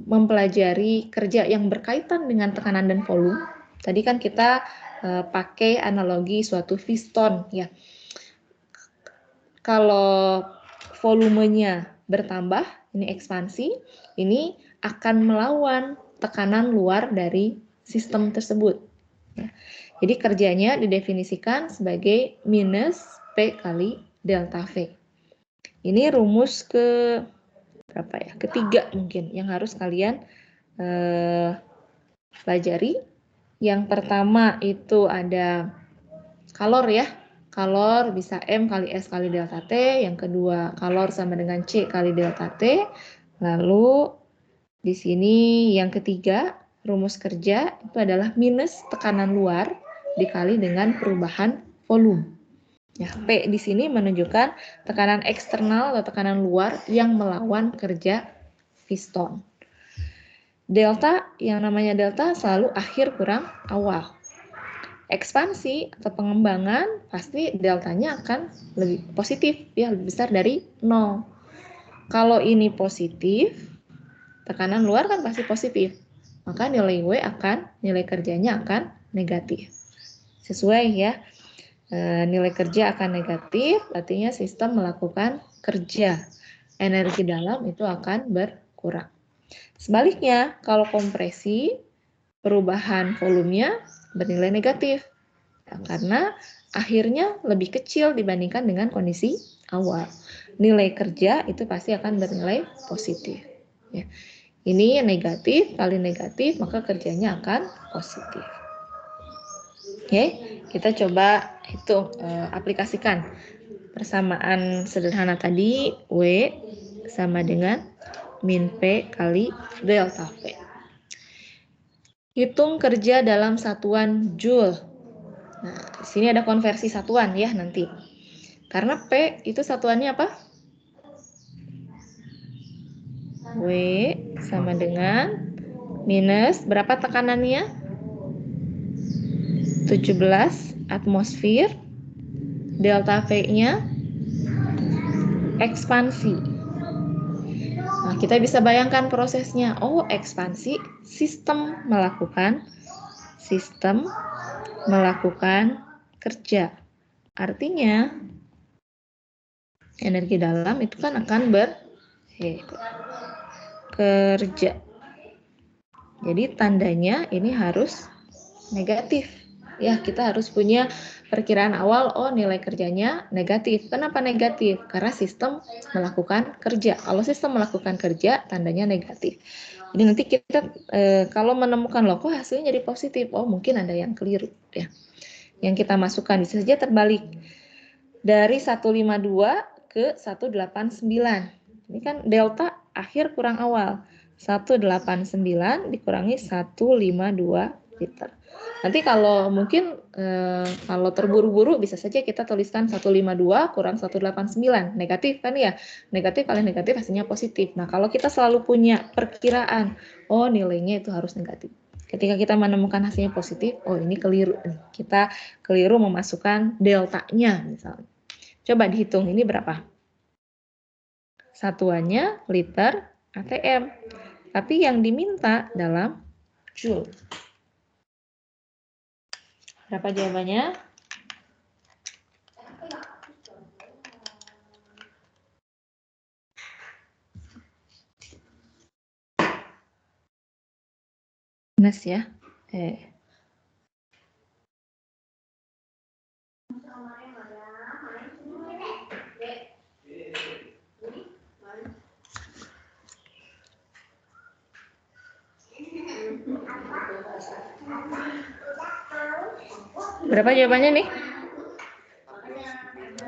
S1: mempelajari kerja yang berkaitan dengan tekanan dan volume. Tadi kan kita pakai analogi suatu piston ya. Kalau volumenya bertambah, ini ekspansi, ini akan melawan tekanan luar dari sistem tersebut. Ya. Jadi kerjanya didefinisikan sebagai minus P kali delta V. Ini rumus ketiga mungkin yang harus kalian pelajari. Yang pertama itu ada kalor ya. Kalor bisa M kali S kali delta T. Yang kedua, kalor sama dengan C kali delta T. Lalu di sini yang ketiga, rumus kerja itu adalah minus tekanan luar dikali dengan perubahan volume. Ya, P di sini menunjukkan tekanan eksternal atau tekanan luar yang melawan kerja piston. Delta, yang namanya delta selalu akhir kurang awal. Ekspansi atau pengembangan pasti deltanya akan lebih positif, ya lebih besar dari 0. Kalau ini positif, tekanan luar kan pasti positif, maka nilai W nilai kerjanya akan negatif. Sesuai ya, nilai kerja akan negatif, artinya sistem melakukan kerja. Energi dalam itu akan berkurang. Sebaliknya, kalau kompresi, perubahan volumenya bernilai negatif ya, karena akhirnya lebih kecil dibandingkan dengan kondisi awal. Nilai kerja itu pasti akan bernilai positif. Ya. Ini negatif kali negatif, maka kerjanya akan positif. Oke, kita coba hitung, aplikasikan persamaan sederhana tadi. W sama dengan min P kali delta V. Hitung kerja dalam satuan joule. Nah, di sini ada konversi satuan ya nanti. Karena P itu satuannya apa? W sama dengan minus berapa tekanannya? 17 atmosfer. Delta V-nya ekspansi. Nah, kita bisa bayangkan prosesnya. Oh, ekspansi, sistem melakukan kerja. Artinya energi dalam itu kan akan bekerja. Jadi tandanya ini harus negatif. Ya, kita harus punya perkiraan awal, oh nilai kerjanya negatif. Kenapa negatif? Karena sistem melakukan kerja. Kalau sistem melakukan kerja, tandanya negatif. Jadi nanti kita kalau menemukan loh, kok hasilnya jadi positif, oh mungkin ada yang keliru ya. Yang kita masukkan bisa saja terbalik. dari 152 ke 189. Ini kan delta akhir kurang awal. 189 dikurangi 152 liter. Nanti kalau mungkin kalau terburu-buru bisa saja kita tuliskan 152 kurang 189. Negatif kan ya? Negatif kali negatif hasilnya positif. Nah, kalau kita selalu punya perkiraan, oh nilainya itu harus negatif. Ketika kita menemukan hasilnya positif, oh ini keliru. Kita keliru memasukkan deltanya misalnya. Coba dihitung, ini berapa? Satuannya liter ATM. Tapi yang diminta dalam joule. Berapa jawabannya? Minus ya. Berapa jawabannya nih?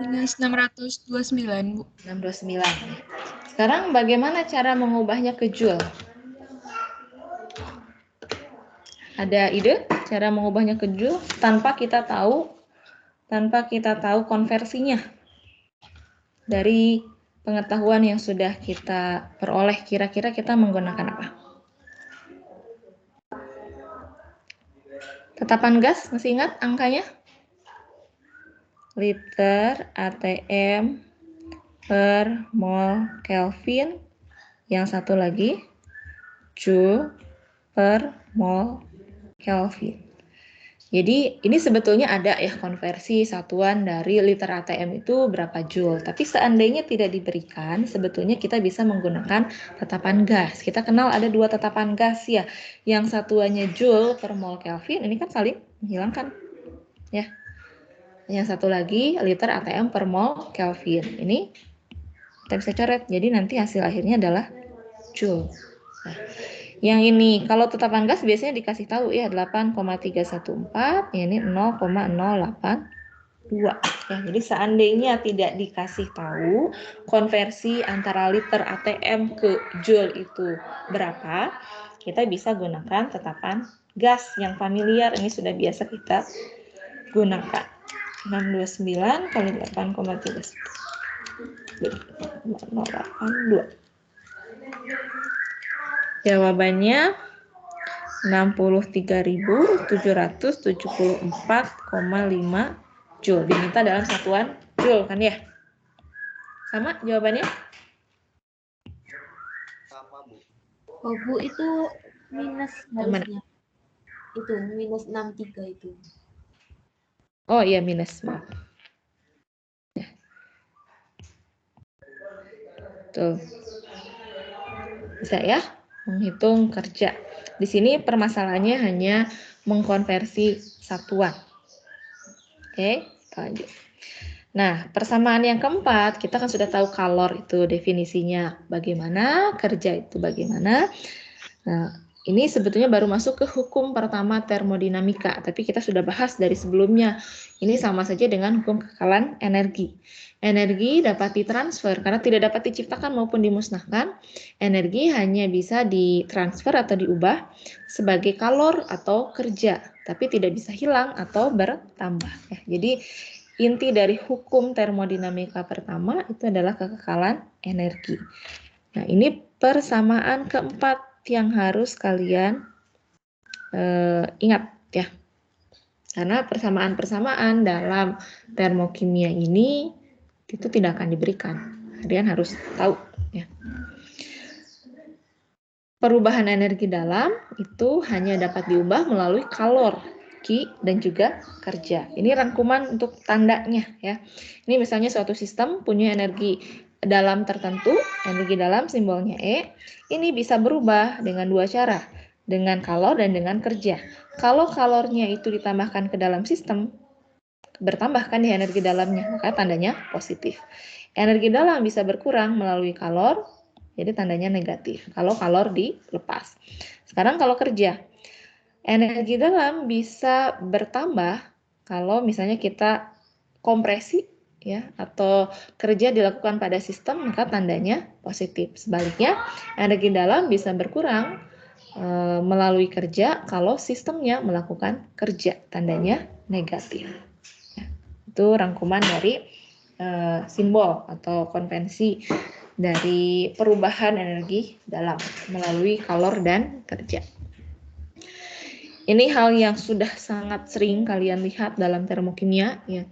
S4: Minus 629, Bu.
S1: 629. Sekarang bagaimana cara mengubahnya ke joule? Ada ide cara mengubahnya ke joule tanpa kita tahu konversinya? Dari pengetahuan yang sudah kita peroleh, kira-kira kita menggunakan apa? Tetapan gas, masih ingat angkanya? Liter ATM per mol Kelvin. Yang satu lagi, joule per mol Kelvin. Jadi ini sebetulnya ada ya konversi satuan dari liter ATM itu berapa joule. Tapi seandainya tidak diberikan, sebetulnya kita bisa menggunakan tetapan gas. Kita kenal ada dua tetapan gas ya. Yang satuannya joule per mol Kelvin, ini kan saling menghilangkan. Ya. Yang satu lagi liter ATM per mol Kelvin. Ini kita bisa coret. Jadi nanti hasil akhirnya adalah joule. Nah, yang ini kalau tetapan gas biasanya dikasih tahu ya 8,314, ini 0,082 ya. Jadi seandainya tidak dikasih tahu konversi antara liter ATM ke joule itu berapa, kita bisa gunakan tetapan gas yang familiar, ini sudah biasa kita gunakan. 629 kali 8,3 0,082. Jawabannya 63.774,5 joule. Diminta dalam satuan joule kan ya? Sama jawabannya?
S3: Oh, Bu, itu minus harusnya. Itu minus 63 itu.
S1: Oh iya, minus, maaf. Ya. Tuh. Bisa ya? Menghitung kerja. Di sini permasalahannya hanya mengkonversi satuan. Oke, kita lanjut. Nah, persamaan yang keempat, kita kan sudah tahu kalor itu definisinya bagaimana, kerja itu bagaimana. Nah, ini sebetulnya baru masuk ke hukum pertama termodinamika, tapi kita sudah bahas dari sebelumnya. Ini sama saja dengan hukum kekekalan energi. Energi dapat ditransfer karena tidak dapat diciptakan maupun dimusnahkan. Energi hanya bisa ditransfer atau diubah sebagai kalor atau kerja, tapi tidak bisa hilang atau bertambah. Ya, jadi inti dari hukum termodinamika pertama itu adalah kekekalan energi. Nah, ini persamaan keempat yang harus kalian ingat ya. Karena persamaan-persamaan dalam termokimia ini itu tidak akan diberikan. Kalian harus tahu ya. Perubahan energi dalam itu hanya dapat diubah melalui kalor, Ki, dan juga kerja. Ini rangkuman untuk tandanya ya. Ini misalnya suatu sistem punya energi dalam tertentu, energi dalam simbolnya E, ini bisa berubah dengan dua cara, dengan kalor dan dengan kerja. Kalau kalornya itu ditambahkan ke dalam sistem, bertambahkan di energi dalamnya, maka tandanya positif. Energi dalam bisa berkurang melalui kalor, jadi tandanya negatif. Kalau kalor dilepas. Sekarang kalau kerja, energi dalam bisa bertambah kalau misalnya kita kompresi ya, atau kerja dilakukan pada sistem, maka tandanya positif. Sebaliknya, energi dalam bisa berkurang melalui kerja kalau sistemnya melakukan kerja, tandanya negatif. Ya, itu rangkuman dari simbol atau konvensi dari perubahan energi dalam melalui kalor dan kerja. Ini hal yang sudah sangat sering kalian lihat dalam termokimia, ya.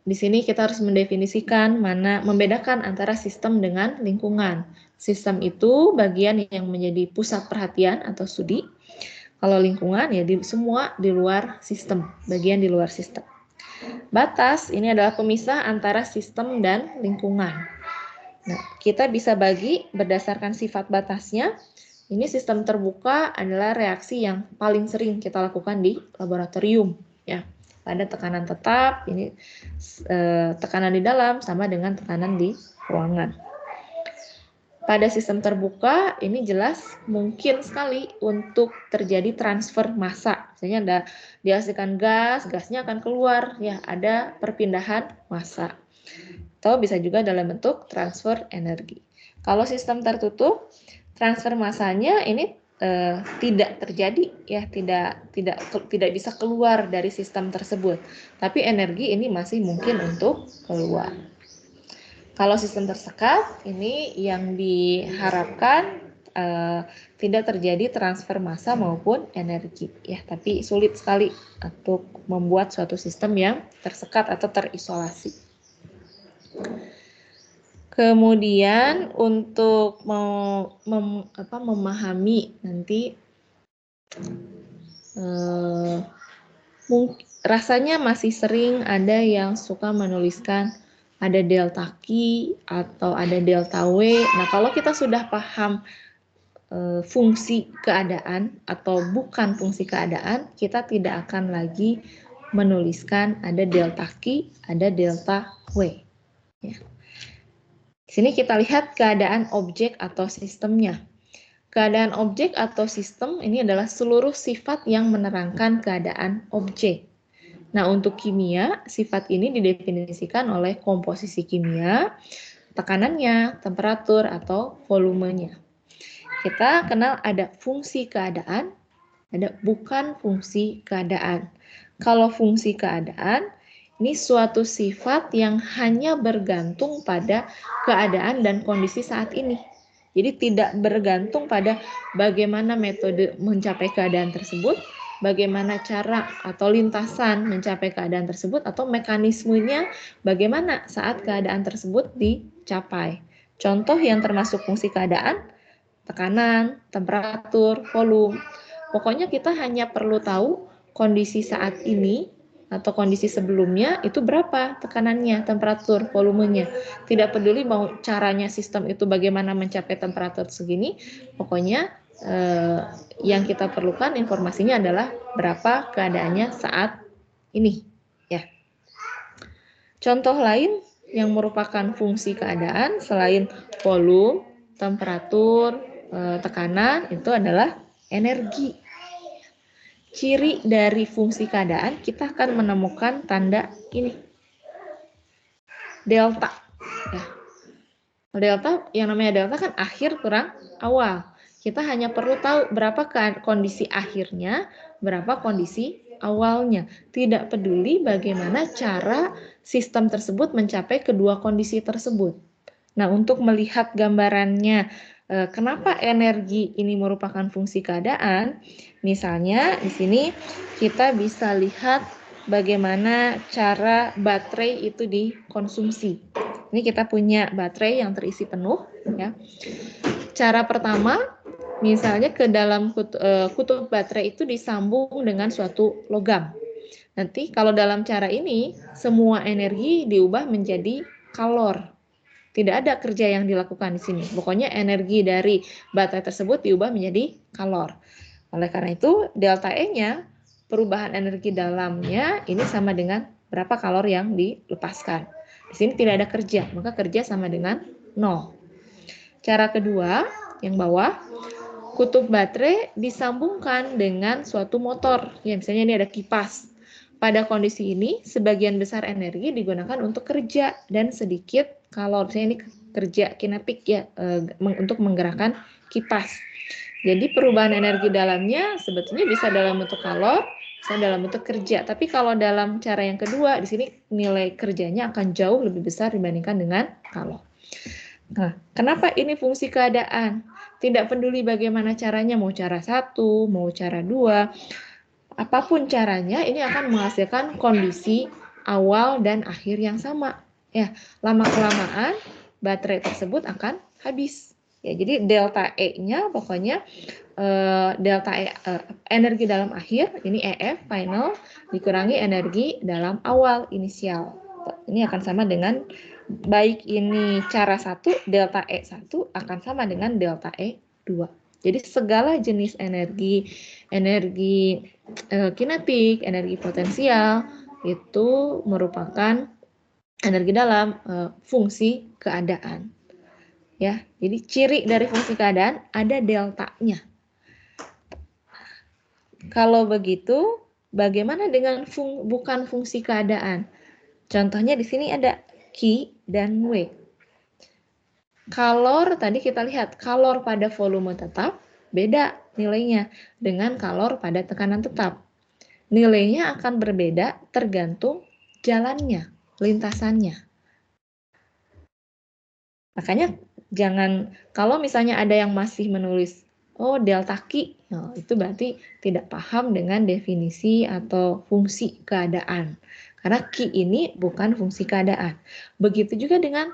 S1: Di sini kita harus mendefinisikan membedakan antara sistem dengan lingkungan. Sistem itu bagian yang menjadi pusat perhatian atau studi. Kalau lingkungan ya semua di luar sistem, bagian di luar sistem. Batas ini adalah pemisah antara sistem dan lingkungan. Nah, kita bisa bagi berdasarkan sifat batasnya. Ini sistem terbuka adalah reaksi yang paling sering kita lakukan di laboratorium, ya. Pada tekanan tetap, ini tekanan di dalam sama dengan tekanan di ruangan. Pada sistem terbuka, ini jelas mungkin sekali untuk terjadi transfer massa. Misalnya ada dihasilkan gas, gasnya akan keluar, ya ada perpindahan massa. Atau bisa juga dalam bentuk transfer energi. Kalau sistem tertutup, transfer massanya ini tidak terjadi, ya tidak bisa keluar dari sistem tersebut. Tapi energi ini masih mungkin untuk keluar. Kalau sistem tersekat, ini yang diharapkan tidak terjadi transfer massa maupun energi, ya. Tapi sulit sekali untuk membuat suatu sistem yang tersekat atau terisolasi. Kemudian untuk memahami nanti rasanya masih sering ada yang suka menuliskan ada delta Q atau ada delta W. Nah, kalau kita sudah paham fungsi keadaan atau bukan fungsi keadaan, kita tidak akan lagi menuliskan ada delta Q, ada delta W. Ya. Di sini kita lihat keadaan objek atau sistemnya. Keadaan objek atau sistem ini adalah seluruh sifat yang menerangkan keadaan objek. Nah, untuk kimia, sifat ini didefinisikan oleh komposisi kimia, tekanannya, temperatur, atau volumenya. Kita kenal ada fungsi keadaan, ada bukan fungsi keadaan. Kalau fungsi keadaan, ini suatu sifat yang hanya bergantung pada keadaan dan kondisi saat ini. Jadi tidak bergantung pada bagaimana metode mencapai keadaan tersebut, bagaimana cara atau lintasan mencapai keadaan tersebut, atau mekanismenya bagaimana saat keadaan tersebut dicapai. Contoh yang termasuk fungsi keadaan, tekanan, temperatur, volume. Pokoknya kita hanya perlu tahu kondisi saat ini atau kondisi sebelumnya itu berapa tekanannya, temperatur, volumenya. Tidak peduli mau caranya sistem itu bagaimana mencapai temperatur segini, pokoknya yang kita perlukan informasinya adalah berapa keadaannya saat ini, ya. Contoh lain yang merupakan fungsi keadaan selain volume, temperatur, tekanan itu adalah energi. Ciri dari fungsi keadaan kita akan menemukan tanda ini, delta. Ya. Delta, yang namanya delta kan akhir kurang awal. Kita hanya perlu tahu berapa kondisi akhirnya, berapa kondisi awalnya. Tidak peduli bagaimana cara sistem tersebut mencapai kedua kondisi tersebut. Nah, untuk melihat gambarannya, kenapa energi ini merupakan fungsi keadaan, misalnya di sini kita bisa lihat bagaimana cara baterai itu dikonsumsi. Ini kita punya baterai yang terisi penuh, ya. Cara pertama, misalnya ke dalam kutub baterai itu disambung dengan suatu logam. Nanti kalau dalam cara ini, semua energi diubah menjadi kalor. Tidak ada kerja yang dilakukan di sini. Pokoknya energi dari baterai tersebut diubah menjadi kalor. Oleh karena itu, delta E-nya, perubahan energi dalamnya, ini sama dengan berapa kalor yang dilepaskan. Di sini tidak ada kerja, maka kerja sama dengan 0. Cara kedua, yang bawah, kutub baterai disambungkan dengan suatu motor. Ya, misalnya ini ada kipas. pada kondisi ini, sebagian besar energi digunakan untuk kerja dan sedikit kalor. Misalnya ini kerja kinetik ya, untuk menggerakkan kipas. Jadi perubahan energi dalamnya sebetulnya bisa dalam bentuk kalor, bisa dalam bentuk kerja. Tapi kalau dalam cara yang kedua, di sini nilai kerjanya akan jauh lebih besar dibandingkan dengan kalor. Nah, kenapa ini fungsi keadaan? Tidak peduli bagaimana caranya, mau cara 1, mau cara 2, apapun caranya, ini akan menghasilkan kondisi awal dan akhir yang sama. Ya, lama-kelamaan baterai tersebut akan habis. Ya, jadi delta E-nya pokoknya delta E, energi dalam akhir, ini EF final dikurangi energi dalam awal inisial. Ini akan sama dengan baik ini cara 1, delta E1 akan sama dengan delta E2. Jadi segala jenis energi kinetik, energi potensial itu merupakan energi dalam fungsi keadaan. Ya, jadi ciri dari fungsi keadaan ada deltanya. Kalau begitu, bagaimana dengan bukan fungsi keadaan? Contohnya di sini ada Q dan W. Kalor, tadi kita lihat, kalor pada volume tetap beda nilainya dengan kalor pada tekanan tetap. Nilainya akan berbeda tergantung jalannya, lintasannya. Makanya jangan, kalau misalnya ada yang masih menulis, oh delta Q, nah, itu berarti tidak paham dengan definisi atau fungsi keadaan. Karena Q ini bukan fungsi keadaan. Begitu juga dengan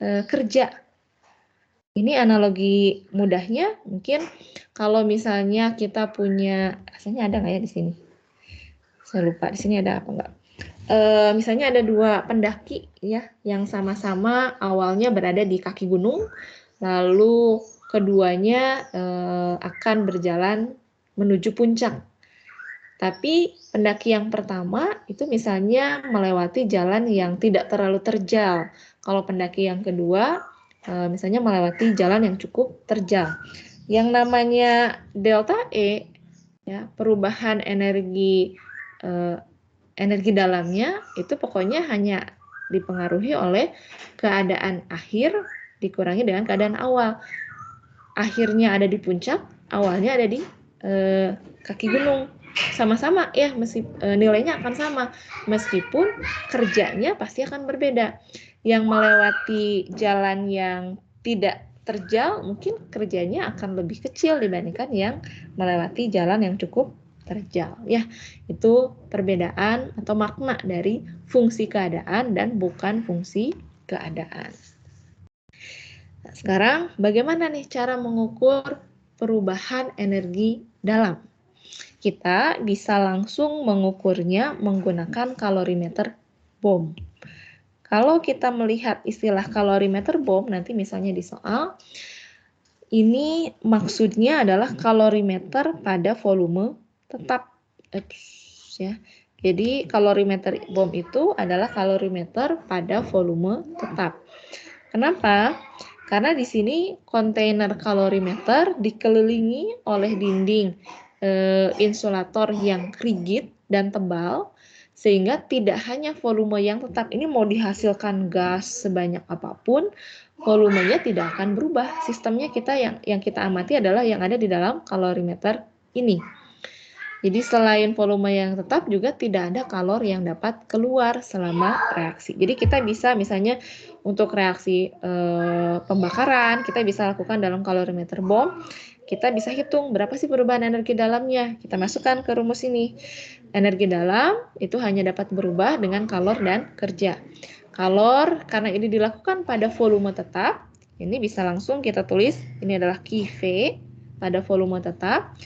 S1: kerja. Ini analogi mudahnya, mungkin kalau misalnya kita punya, rasanya ada nggak ya di sini? Saya lupa, di sini ada apa enggak? Misalnya ada 2 pendaki ya, yang sama-sama awalnya berada di kaki gunung, lalu keduanya akan berjalan menuju puncak. Tapi pendaki yang pertama itu misalnya melewati jalan yang tidak terlalu terjal. Kalau pendaki yang kedua misalnya melewati jalan yang cukup terjal. Yang namanya delta E, ya, perubahan energi dalamnya itu pokoknya hanya dipengaruhi oleh keadaan akhir dikurangi dengan keadaan awal. Akhirnya ada di puncak, awalnya ada di kaki gunung. Sama-sama ya, nilainya akan sama, meskipun kerjanya pasti akan berbeda. Yang melewati jalan yang tidak terjal mungkin kerjanya akan lebih kecil dibandingkan yang melewati jalan yang cukup terjal. Ya, itu perbedaan atau makna dari fungsi keadaan dan bukan fungsi keadaan. Nah, sekarang bagaimana nih cara mengukur perubahan energi dalam? Kita bisa langsung mengukurnya menggunakan kalorimeter Bohm. Kalau kita melihat istilah kalorimeter Bohm, nanti misalnya di soal, ini maksudnya adalah kalorimeter pada volume tetap. Ya. Jadi kalorimeter Bohm itu adalah kalorimeter pada volume tetap. Kenapa? Karena di sini kontainer kalorimeter dikelilingi oleh dinding insulator yang rigid dan tebal, sehingga tidak hanya volume yang tetap, ini mau dihasilkan gas sebanyak apapun, volumenya tidak akan berubah. Sistemnya kita yang kita amati adalah yang ada di dalam kalorimeter ini. Jadi selain volume yang tetap juga tidak ada kalor yang dapat keluar selama reaksi. Jadi kita bisa misalnya untuk reaksi pembakaran, kita bisa lakukan dalam kalorimeter Bohm. Kita bisa hitung berapa sih perubahan energi dalamnya. Kita masukkan ke rumus ini. Energi dalam itu hanya dapat berubah dengan kalor dan kerja. Kalor karena ini dilakukan pada volume tetap, ini bisa langsung kita tulis, ini adalah QV pada volume tetap.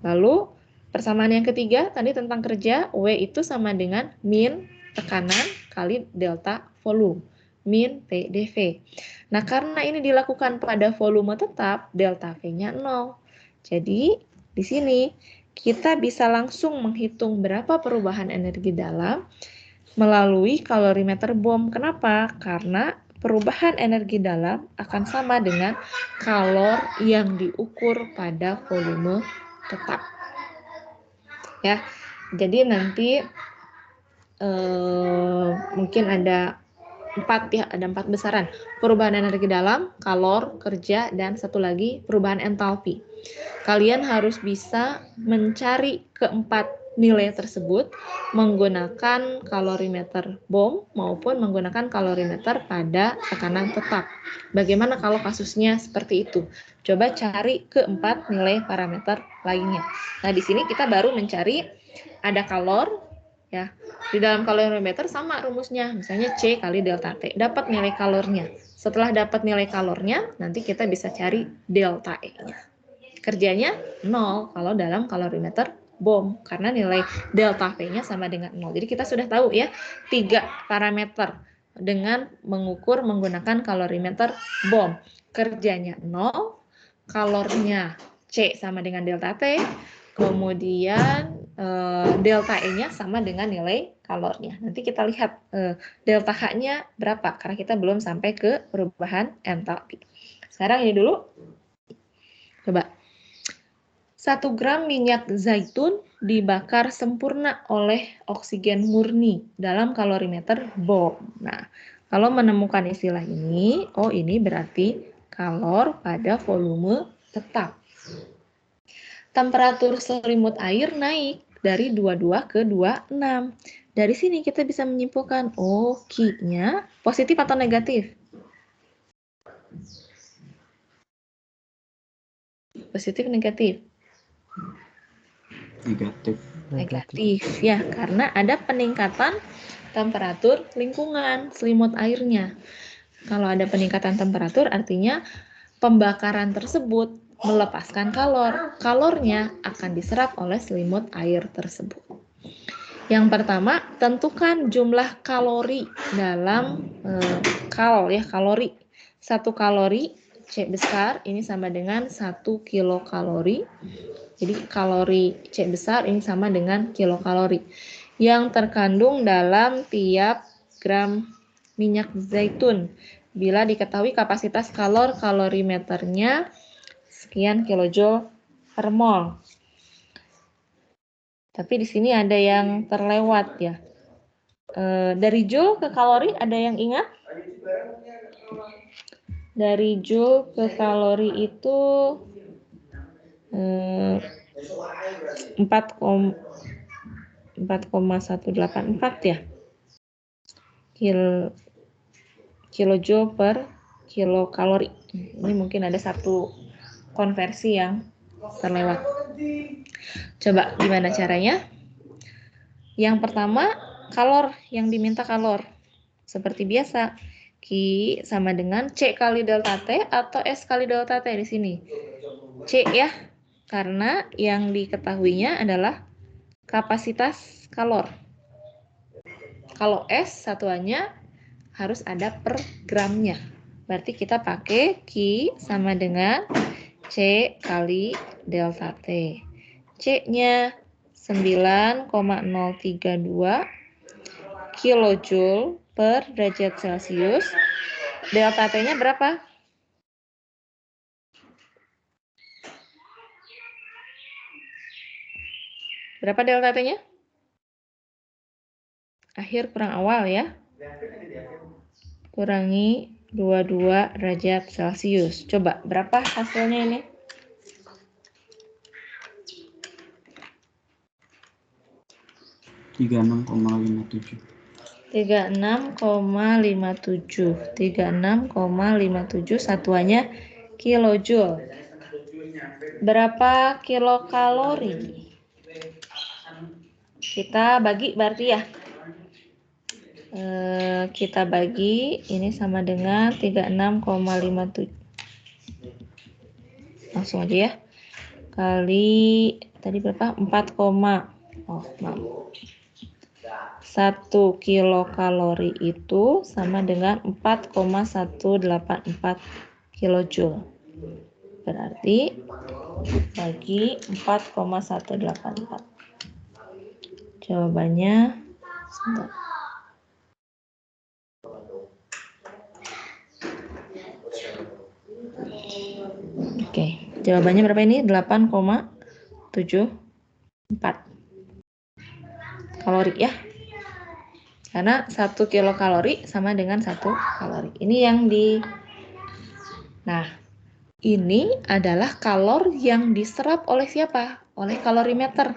S1: Lalu persamaan yang ketiga tadi tentang kerja, W itu sama dengan min tekanan kali delta volume, min PdV. Nah, karena ini dilakukan pada volume tetap, delta V-nya 0. Jadi, di sini kita bisa langsung menghitung berapa perubahan energi dalam melalui kalorimeter Bohm. Kenapa? Karena perubahan energi dalam akan sama dengan kalor yang diukur pada volume tetap. Ya, jadi nanti mungkin ada 4 ya, ada 4 besaran. Perubahan energi dalam, kalor, kerja, dan satu lagi perubahan entalpi. Kalian harus bisa mencari keempat nilai tersebut menggunakan kalorimeter Bohm maupun menggunakan kalorimeter pada tekanan tetap. Bagaimana kalau kasusnya seperti itu? Coba cari keempat nilai parameter lainnya. Nah, di sini kita baru mencari ada kalor, ya. Di dalam kalorimeter sama rumusnya, misalnya C kali delta T, dapat nilai kalornya. Setelah dapat nilai kalornya, nanti kita bisa cari delta E-nya. Kerjanya 0 kalau dalam kalorimeter Bohm, karena nilai delta P-nya sama dengan 0. Jadi kita sudah tahu ya, 3 parameter dengan mengukur menggunakan kalorimeter Bohm. Kerjanya 0, kalornya C sama dengan delta T, kemudian delta E-nya sama dengan nilai kalornya. Nanti kita lihat delta H-nya berapa, karena kita belum sampai ke perubahan entalpi. Sekarang ini dulu. Coba. 1 gram minyak zaitun dibakar sempurna oleh oksigen murni dalam kalorimeter Bohm. Nah, kalau menemukan istilah ini, oh ini berarti kalor pada volume tetap. Temperatur selimut air naik dari 22 ke 26. Dari sini kita bisa menyimpulkan, oh Q-nya positif atau negatif? Positif, negatif?
S2: Negatif.
S1: Negatif, ya, karena ada peningkatan temperatur lingkungan selimut airnya. Kalau ada peningkatan temperatur, artinya pembakaran tersebut melepaskan kalor. Kalornya akan diserap oleh selimut air tersebut. Yang pertama, tentukan jumlah kalori dalam kalori. 1 kalori C besar ini sama dengan 1 kilokalori. Jadi kalori C besar ini sama dengan kilokalori yang terkandung dalam tiap gram minyak zaitun. Bila diketahui kapasitas kalorimeternya sekian kilojoule per mol. Tapi di sini ada yang terlewat ya. Dari joule ke kalori ada yang ingat? Dari joule ke kalori itu 4,184 ya. Kilojoule per kilokalori. Ini mungkin ada satu konversi yang terlewat. Coba gimana caranya? Yang pertama, kalor, yang diminta kalor. Seperti biasa, Q sama dengan C kali delta T atau S kali delta T di sini. C ya, karena yang diketahuinya adalah kapasitas kalor. Kalau S satuannya harus ada per gramnya. Berarti kita pakai Q sama dengan C kali delta T. C-nya 9,032 kilojoule per derajat Celcius. Delta T-nya berapa? Berapa delta T-nya? Akhir kurang awal ya. Kurangi 22 derajat Celcius. Coba berapa hasilnya ini?
S2: Tiga 36,57.
S1: 36,57 satuannya kilojoule. Berapa kilokalori? Kita bagi berarti ya. Kita bagi ini sama dengan 36,57. Langsung aja ya. Kali tadi berapa? 1 kilokalori itu sama dengan 4,184 kilojoule. Berarti bagi 4,184. Jawabannya sebentar. Oke, jawabannya berapa ini? 8,74 kalori ya. Karena 1 kilokalori sama dengan 1 kalori. Ini yang Nah, ini adalah kalor yang diserap oleh siapa? Oleh kalorimeter.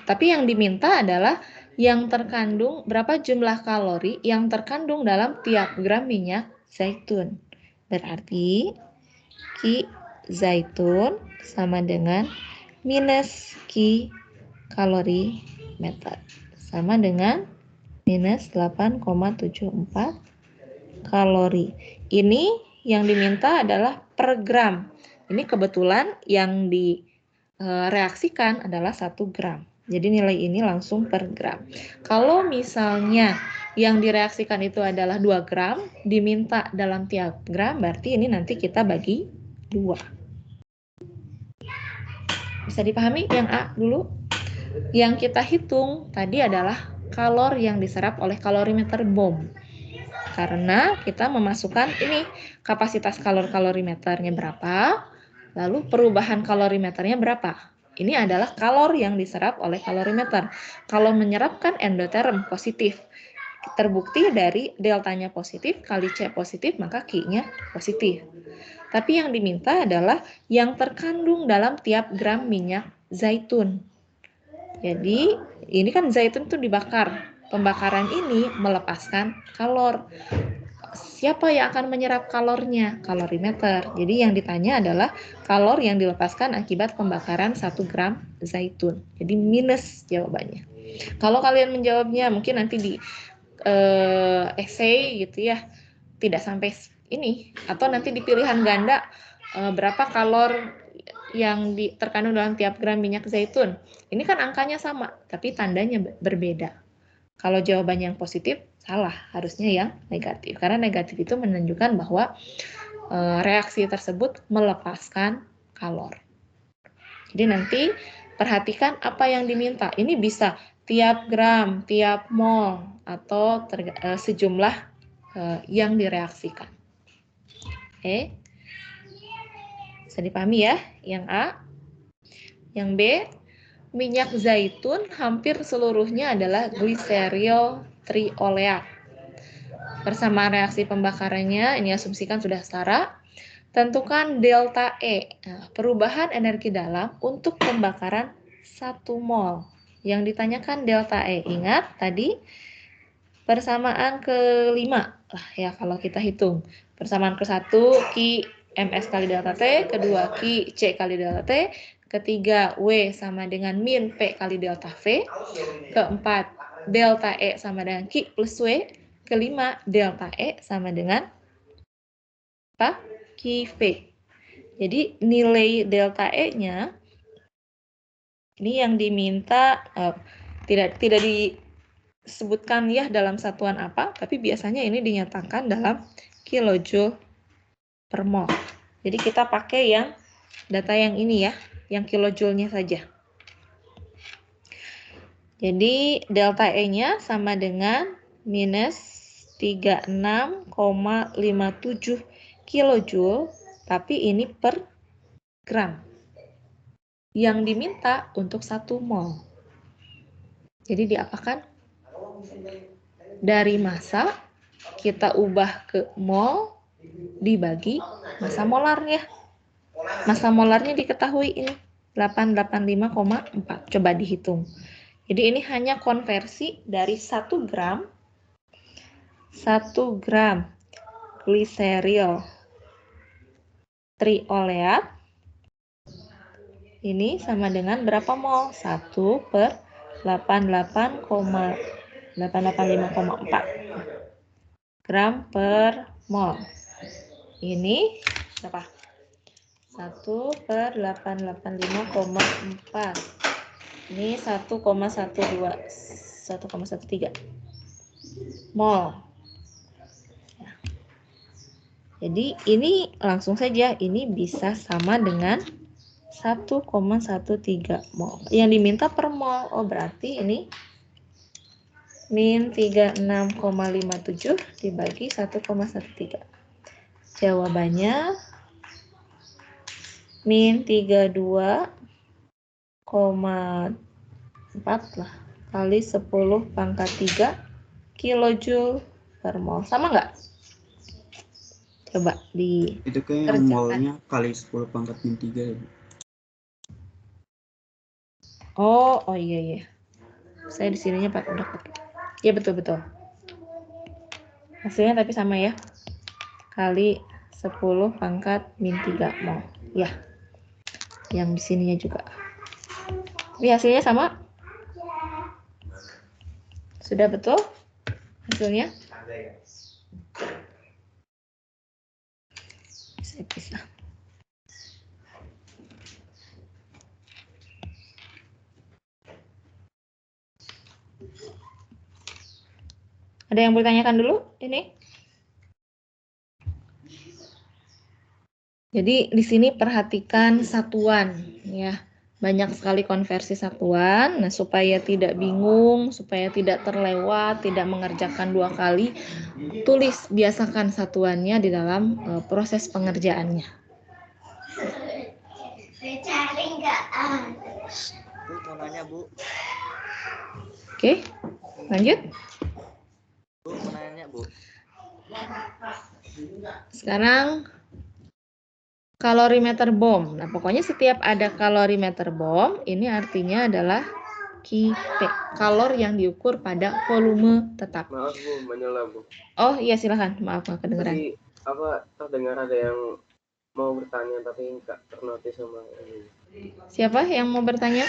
S1: Tapi yang diminta adalah yang terkandung, berapa jumlah kalori yang terkandung dalam tiap gram minyak zaitun. Berarti Ki zaitun sama dengan minus Ki kalorimeter. Sama dengan minus 8,74 kalori. Ini yang diminta adalah per gram. Ini kebetulan yang direaksikan adalah 1 gram. Jadi nilai ini langsung per gram. Kalau misalnya yang direaksikan itu adalah 2 gram, diminta dalam tiap gram, berarti ini nanti kita bagi 2. Bisa dipahami yang A dulu? Yang kita hitung tadi adalah kalor yang diserap oleh kalorimeter BOM. Karena kita memasukkan ini kapasitas kalorimeternya berapa, lalu perubahan kalorimeternya berapa. Ini adalah kalor yang diserap oleh kalorimeter. Kalau menyerapkan endoterm positif, terbukti dari deltanya positif kali C positif, maka Q-nya positif. Tapi yang diminta adalah yang terkandung dalam tiap gram minyak zaitun. Jadi ini kan zaitun itu dibakar. Pembakaran ini melepaskan kalor. Siapa yang akan menyerap kalornya? Kalorimeter. Jadi yang ditanya adalah kalor yang dilepaskan akibat pembakaran 1 gram zaitun. Jadi minus jawabannya. Kalau kalian menjawabnya mungkin nanti di essay gitu ya, tidak sampai ini. Atau nanti di pilihan ganda berapa kalor yang terkandung dalam tiap gram minyak zaitun. Ini kan angkanya sama, tapi tandanya berbeda. Kalau jawabannya yang positif, salah. Harusnya yang negatif. Karena negatif itu menunjukkan bahwa reaksi tersebut melepaskan kalor. Jadi nanti perhatikan apa yang diminta. Ini bisa tiap gram, tiap mol, atau sejumlah yang direaksikan. Oke. Bisa dipahami ya, yang A. Yang B, minyak zaitun hampir seluruhnya adalah gliserol trioleat. Persamaan reaksi pembakarannya, ini asumsikan sudah setara. Tentukan delta E, perubahan energi dalam untuk pembakaran 1 mol. Yang ditanyakan delta E, ingat tadi persamaan kelima lah ya kalau kita hitung. Persamaan ke-1 Ki MS kali delta T, kedua Ki C kali delta T, ketiga W sama dengan min P kali delta V, keempat delta E sama dengan Ki plus W, kelima delta E sama dengan apa? Ki V. Jadi nilai delta E-nya ini yang diminta tidak disebutkan ya dalam satuan apa, tapi biasanya ini dinyatakan dalam kilojoule per mol. Jadi kita pakai yang data yang ini ya, yang kilojoule-nya saja. Jadi delta E-nya sama dengan minus 36,57 kilojoule, tapi ini per gram. Yang diminta untuk 1 mol. Jadi diapakan? Dari massa kita ubah ke mol dibagi massa molarnya. Massa molarnya diketahui ini 885,4. Coba dihitung. Jadi ini hanya konversi dari 1 gram gliserol trioleat ini sama dengan berapa mol? 1 per 885,4 gram per mol. Ini berapa? 1 per 885,4. Ini 1,13 mol. Jadi ini langsung saja, ini bisa sama dengan 1,13 mol. Yang diminta per mol, oh berarti ini min 36,57 dibagi 1,13. Jawabannya min 32,4 lah. kali 10 pangkat 3 kilojoule per mol. Sama nggak? Coba di
S2: Itu kayak yang molnya kali 10 pangkat min 3 ya, Bu.
S1: Oh iya. Saya di sininya Pak udah pakai. Iya betul. Hasilnya tapi sama ya. Kali 10 pangkat min 3 mol. Ya. Yang di sininya juga. Ini hasilnya sama? Sudah betul hasilnya? Saya pisah. Ada yang bertanyakan dulu ini? Jadi di sini perhatikan satuan ya. Banyak sekali konversi satuan. Nah, supaya tidak bingung, supaya tidak terlewat, tidak mengerjakan 2 kali, tulis biasakan satuannya di dalam proses pengerjaannya.
S6: Bu, mau nanya, Bu.
S1: Oke, lanjut.
S6: Bu, mau nanya, Bu.
S1: Sekarang kalorimeter bom. Nah, pokoknya setiap ada kalorimeter bom, ini artinya adalah KP, kalor yang diukur pada volume tetap.
S7: Maaf Bu, menyela Bu.
S1: Oh iya silahkan, maaf nggak kedengeran.
S7: Tadi terdengar ada yang mau bertanya tapi nggak ternotis sama ini.
S1: Siapa yang mau bertanya?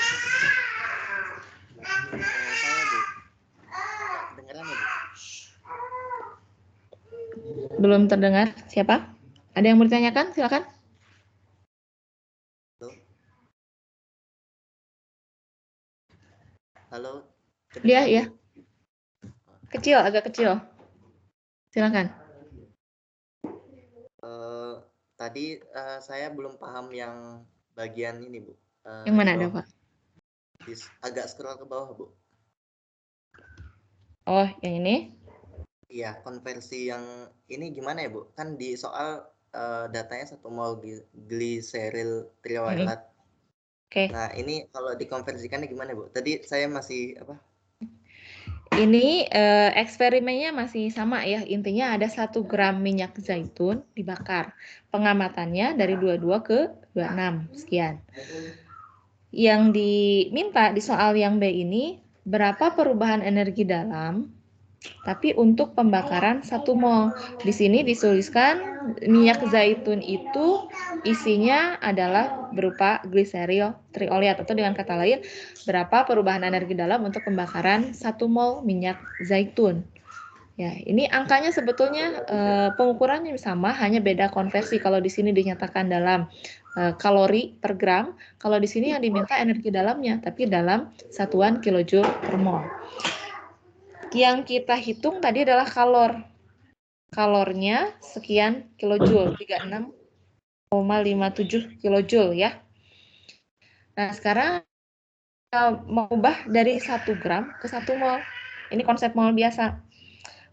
S6: Saya, Bu. Kedengeran ya, Bu?
S1: Belum terdengar. Siapa? Ada yang bertanyakan? Silakan.
S6: Halo.
S1: Dia ya. Kecil, agak kecil. Silakan.
S6: Tadi saya belum paham yang bagian ini, Bu.
S1: Yang mana ada, Pak?
S6: Agak scroll ke bawah, Bu.
S1: Oh, yang ini?
S6: Iya, konversi yang ini gimana ya, Bu? Kan di soal datanya 1 mol gliseril triolet.
S1: Oke.
S6: Nah, ini kalau dikonversikannya gimana, Bu? Tadi saya masih apa?
S1: Ini eksperimennya masih sama ya. Intinya ada 1 gram minyak zaitun dibakar. Pengamatannya dari 22 ke 26. Sekian. Yang diminta di soal yang B ini, berapa perubahan energi dalam tapi untuk pembakaran 1 mol. Di sini dituliskan minyak zaitun itu isinya adalah berupa gliseril triolet, atau dengan kata lain berapa perubahan energi dalam untuk pembakaran 1 mol minyak zaitun. Ya, ini angkanya sebetulnya pengukurannya sama, hanya beda konversi. Kalau di sini dinyatakan dalam kalori per gram, kalau di sini yang diminta energi dalamnya, tapi dalam satuan kilojoule per mol. Yang kita hitung tadi adalah kalor. Kalornya sekian kilojoule, 36,57 kilojoule ya. Nah, sekarang kita mengubah dari 1 gram ke 1 mol. Ini konsep mol biasa.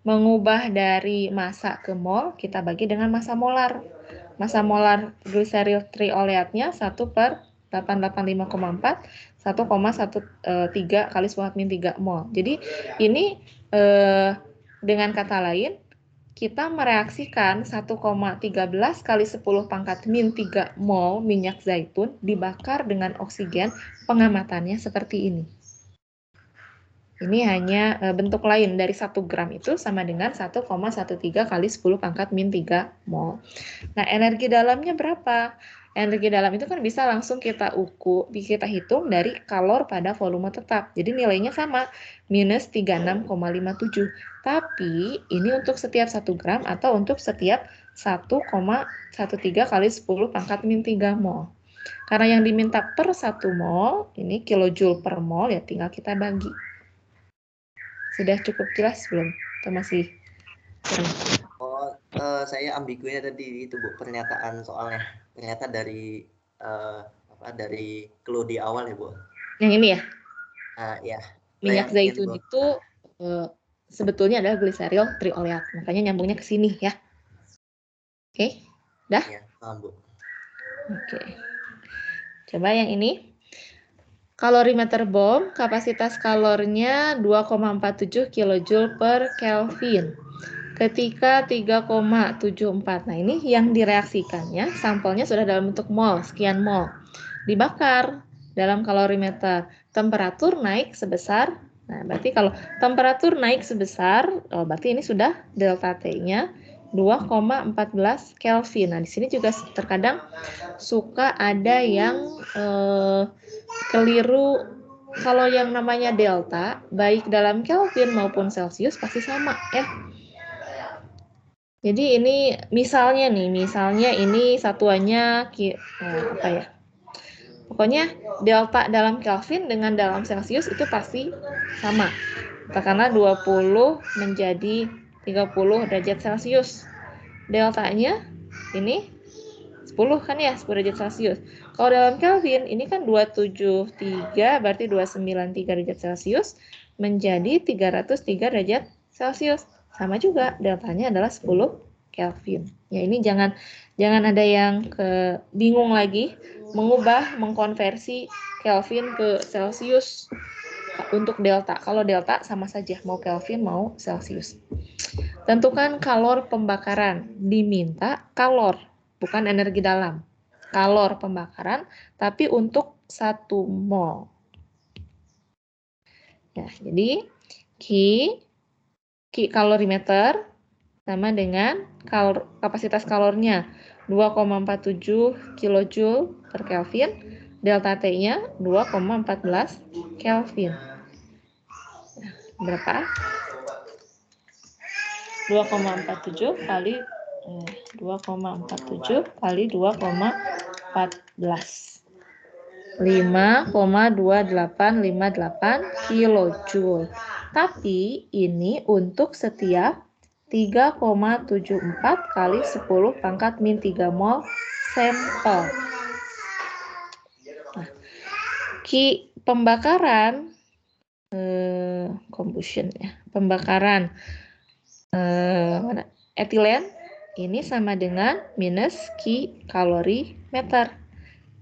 S1: Mengubah dari massa ke mol, kita bagi dengan massa molar. Massa molar gliseril trioletnya 1/885,4, 1,13 kali 10⁻³ mol. Jadi ini dengan kata lain, kita mereaksikan 1,13 kali 10⁻³ mol minyak zaitun dibakar dengan oksigen, pengamatannya seperti ini. Ini hanya bentuk lain dari 1 gram itu sama dengan 1,13 kali 10⁻³ mol. Nah, energi dalamnya berapa? Energi dalam itu kan bisa langsung kita hitung dari kalor pada volume tetap. Jadi nilainya sama, minus 36,57. Tapi ini untuk setiap 1 gram atau untuk setiap 1,13 kali 10⁻³ mol. Karena yang diminta per 1 mol, ini kilojoule per mol, ya tinggal kita bagi. Sudah cukup jelas belum? Atau masih kurang?
S6: Oh, saya ambigunya tadi itu, Bu, pernyataan soalnya. Ternyata dari dari clue di awal ya, Bu.
S1: Yang ini ya?
S6: Ya.
S1: Minyak zaitun itu sebetulnya adalah gliseril triolet. Makanya nyambungnya ke sini ya. Oke, dah?
S6: Ya, paham, Bu.
S1: Oke. Coba yang ini. Kalorimeter bom, kapasitas kalornya 2,47 kJ per Kelvin. Ketika 3,74. Nah, ini yang direaksikannya, sampelnya sudah dalam bentuk mol, sekian mol. Dibakar dalam kalorimeter. Temperatur naik sebesar, nah berarti kalau temperatur naik sebesar, berarti ini sudah delta T-nya 2,14 Kelvin. Nah, di sini juga terkadang suka ada yang keliru. Kalau yang namanya delta, baik dalam Kelvin maupun Celsius pasti sama ya. Jadi ini misalnya ini satuannya apa ya? Pokoknya delta dalam Kelvin dengan dalam Celsius itu pasti sama. Katakanlah 20 menjadi 30 derajat Celcius. Deltanya ini 10 kan ya, 10 derajat Celcius. Kalau dalam Kelvin ini kan 273 berarti 293 derajat Celcius menjadi 303 derajat Celcius. Sama juga deltanya adalah 10 Kelvin. Ya, ini jangan ada yang bingung lagi mengkonversi Kelvin ke Celsius untuk delta. Kalau delta sama saja mau Kelvin mau Celsius. Tentukan kalor pembakaran. Diminta kalor, bukan energi dalam. Kalor pembakaran tapi untuk 1 mol. Ya, jadi Q kalorimeter sama dengan kapasitas kalornya 2,47 kJ per Kelvin, delta T-nya 2,14 Kelvin. Nah, berapa? 2,47 kali 2,14 5,2858 kilojoule. Tapi ini untuk setiap 3,74 kali 10 pangkat min 3 mol sampel. Nah, pembakaran combustion ya. Pembakaran etilen ini sama dengan minus Q kalorimeter.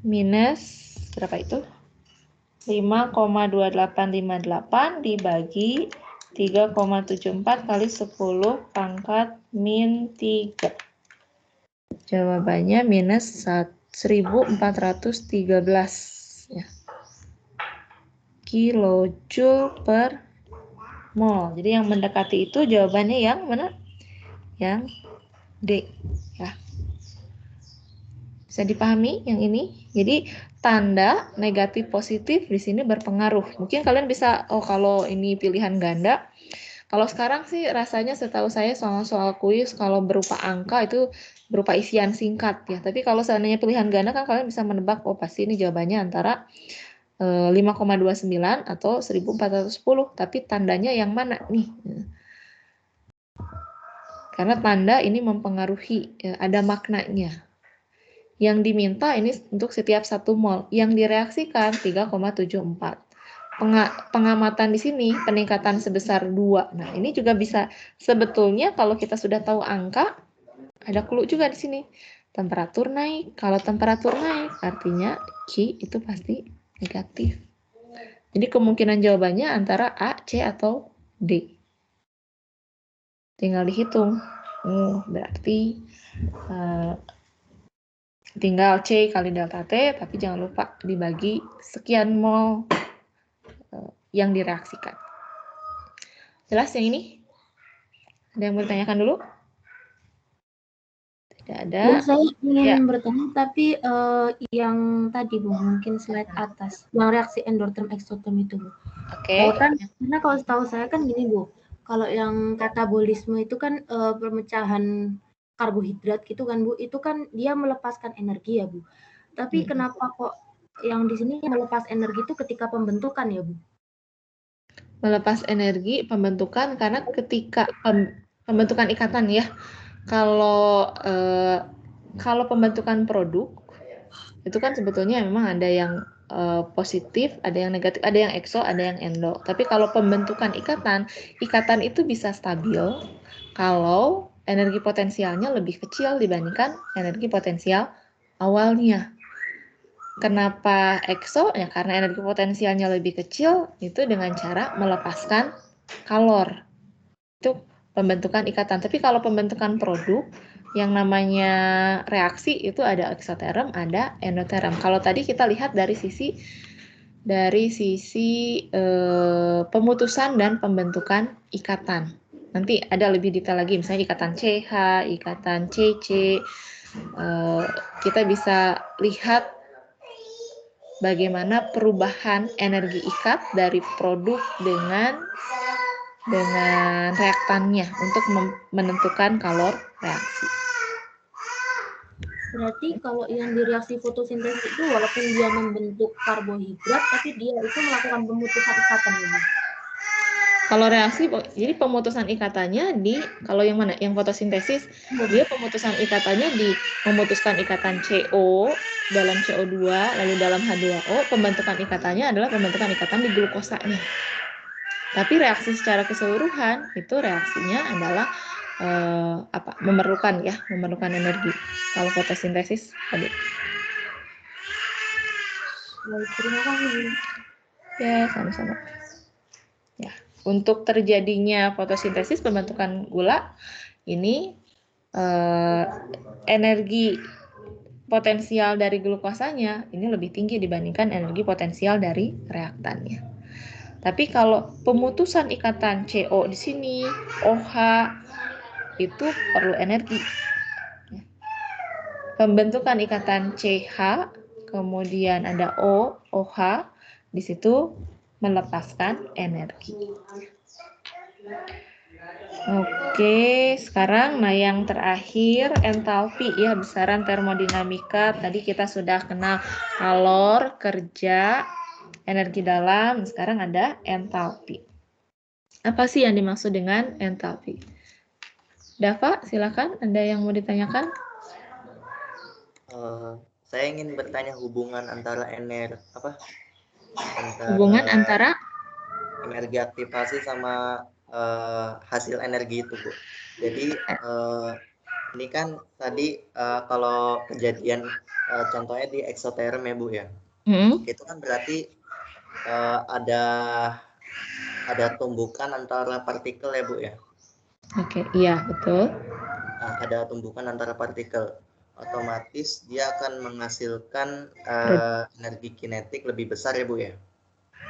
S1: Minus berapa itu? 5,2858 dibagi 3,74 kali 10 pangkat min 3. Jawabannya minus 1413 ya. Kilojoule per mol. Jadi yang mendekati itu jawabannya yang mana? Yang D ya. Bisa dipahami yang ini? Jadi tanda negatif positif di sini berpengaruh. Mungkin kalian bisa, kalau ini pilihan ganda. Kalau sekarang sih rasanya setahu saya soal-soal kuis kalau berupa angka itu berupa isian singkat ya. Tapi kalau seandainya pilihan ganda kan kalian bisa menebak, pasti ini jawabannya antara 5,29 atau 1410. Tapi tandanya yang mana nih? Karena tanda ini mempengaruhi, ada maknanya. Yang diminta ini untuk setiap 1 mol, yang direaksikan 3,74. Pengamatan di sini peningkatan sebesar 2. Nah, ini juga bisa sebetulnya kalau kita sudah tahu angka, ada clue juga di sini. Temperatur naik. Kalau temperatur naik artinya Q itu pasti negatif. Jadi kemungkinan jawabannya antara A, C atau D. Tinggal dihitung. Berarti tinggal C kali delta T, tapi jangan lupa dibagi sekian mol yang direaksikan. Jelas yang ini? Ada yang mau ditanyakan dulu? Tidak ada.
S3: Bu, saya ingin bertanya, tapi yang tadi Bu, mungkin slide atas, yang reaksi endotherm exotherm itu Bu.
S1: Oke.
S3: Karena kalau setahu saya kan gini Bu, kalau yang katabolisme itu kan pemecahan karbohidrat gitu kan Bu, itu kan dia melepaskan energi ya Bu. Tapi kenapa kok yang di sini melepas energi itu ketika pembentukan ya Bu?
S1: Melepas energi pembentukan karena ketika pembentukan ikatan ya. Kalau pembentukan produk itu kan sebetulnya memang ada yang positif, ada yang negatif, ada yang ekso, ada yang endo. Tapi kalau pembentukan ikatan itu bisa stabil kalau energi potensialnya lebih kecil dibandingkan energi potensial awalnya. Kenapa ekso? Ya karena energi potensialnya lebih kecil, itu dengan cara melepaskan kalor. Itu pembentukan ikatan. Tapi kalau pembentukan produk, yang namanya reaksi itu ada eksoterm, ada endoterm. Kalau tadi kita lihat dari sisi pemutusan dan pembentukan ikatan. Nanti ada lebih detail lagi, misalnya ikatan CH, ikatan CC. Kita bisa lihat bagaimana perubahan energi ikat dari produk dengan reaktannya untuk menentukan kalor reaksi.
S3: Berarti kalau yang di reaksi fotosintesis itu walaupun dia membentuk karbohidrat, tapi dia itu melakukan pemutusan ikatan ini.
S1: Kalau reaksi, jadi pemutusan ikatannya kalau yang mana? Yang fotosintesis, dia pemutusan ikatannya memutuskan ikatan CO dalam CO2, lalu dalam H2O, pembentukan ikatannya adalah pembentukan ikatan di glukosanya. Tapi reaksi secara keseluruhan, itu reaksinya adalah memerlukan energi. Kalau fotosintesis tadi.
S3: Terima kasih.
S1: Ya, sama-sama. Ya. Untuk terjadinya fotosintesis pembentukan gula, ini energi potensial dari glukosanya ini lebih tinggi dibandingkan energi potensial dari reaktannya. Tapi kalau pemutusan ikatan CO di sini, OH, itu perlu energi. Pembentukan ikatan CH, kemudian ada OH, di situ melepaskan energi. Oke, sekarang yang terakhir entalpi ya, besaran termodinamika. Tadi kita sudah kenal kalor, kerja, energi dalam, sekarang ada entalpi. Apa sih yang dimaksud dengan entalpi? Dava, silakan, ada yang mau ditanyakan?
S6: Saya ingin bertanya hubungan antara
S1: hubungan antara
S6: energi aktivasi sama hasil energi itu, Bu. Jadi ini kan tadi kalau kejadian contohnya di eksoterm ya, Bu ya. Itu kan berarti ada tumbukan antara partikel ya, Bu ya.
S1: Oke, iya betul.
S6: Nah, ada tumbukan antara partikel. Otomatis dia akan menghasilkan energi kinetik lebih besar ya, Bu ya.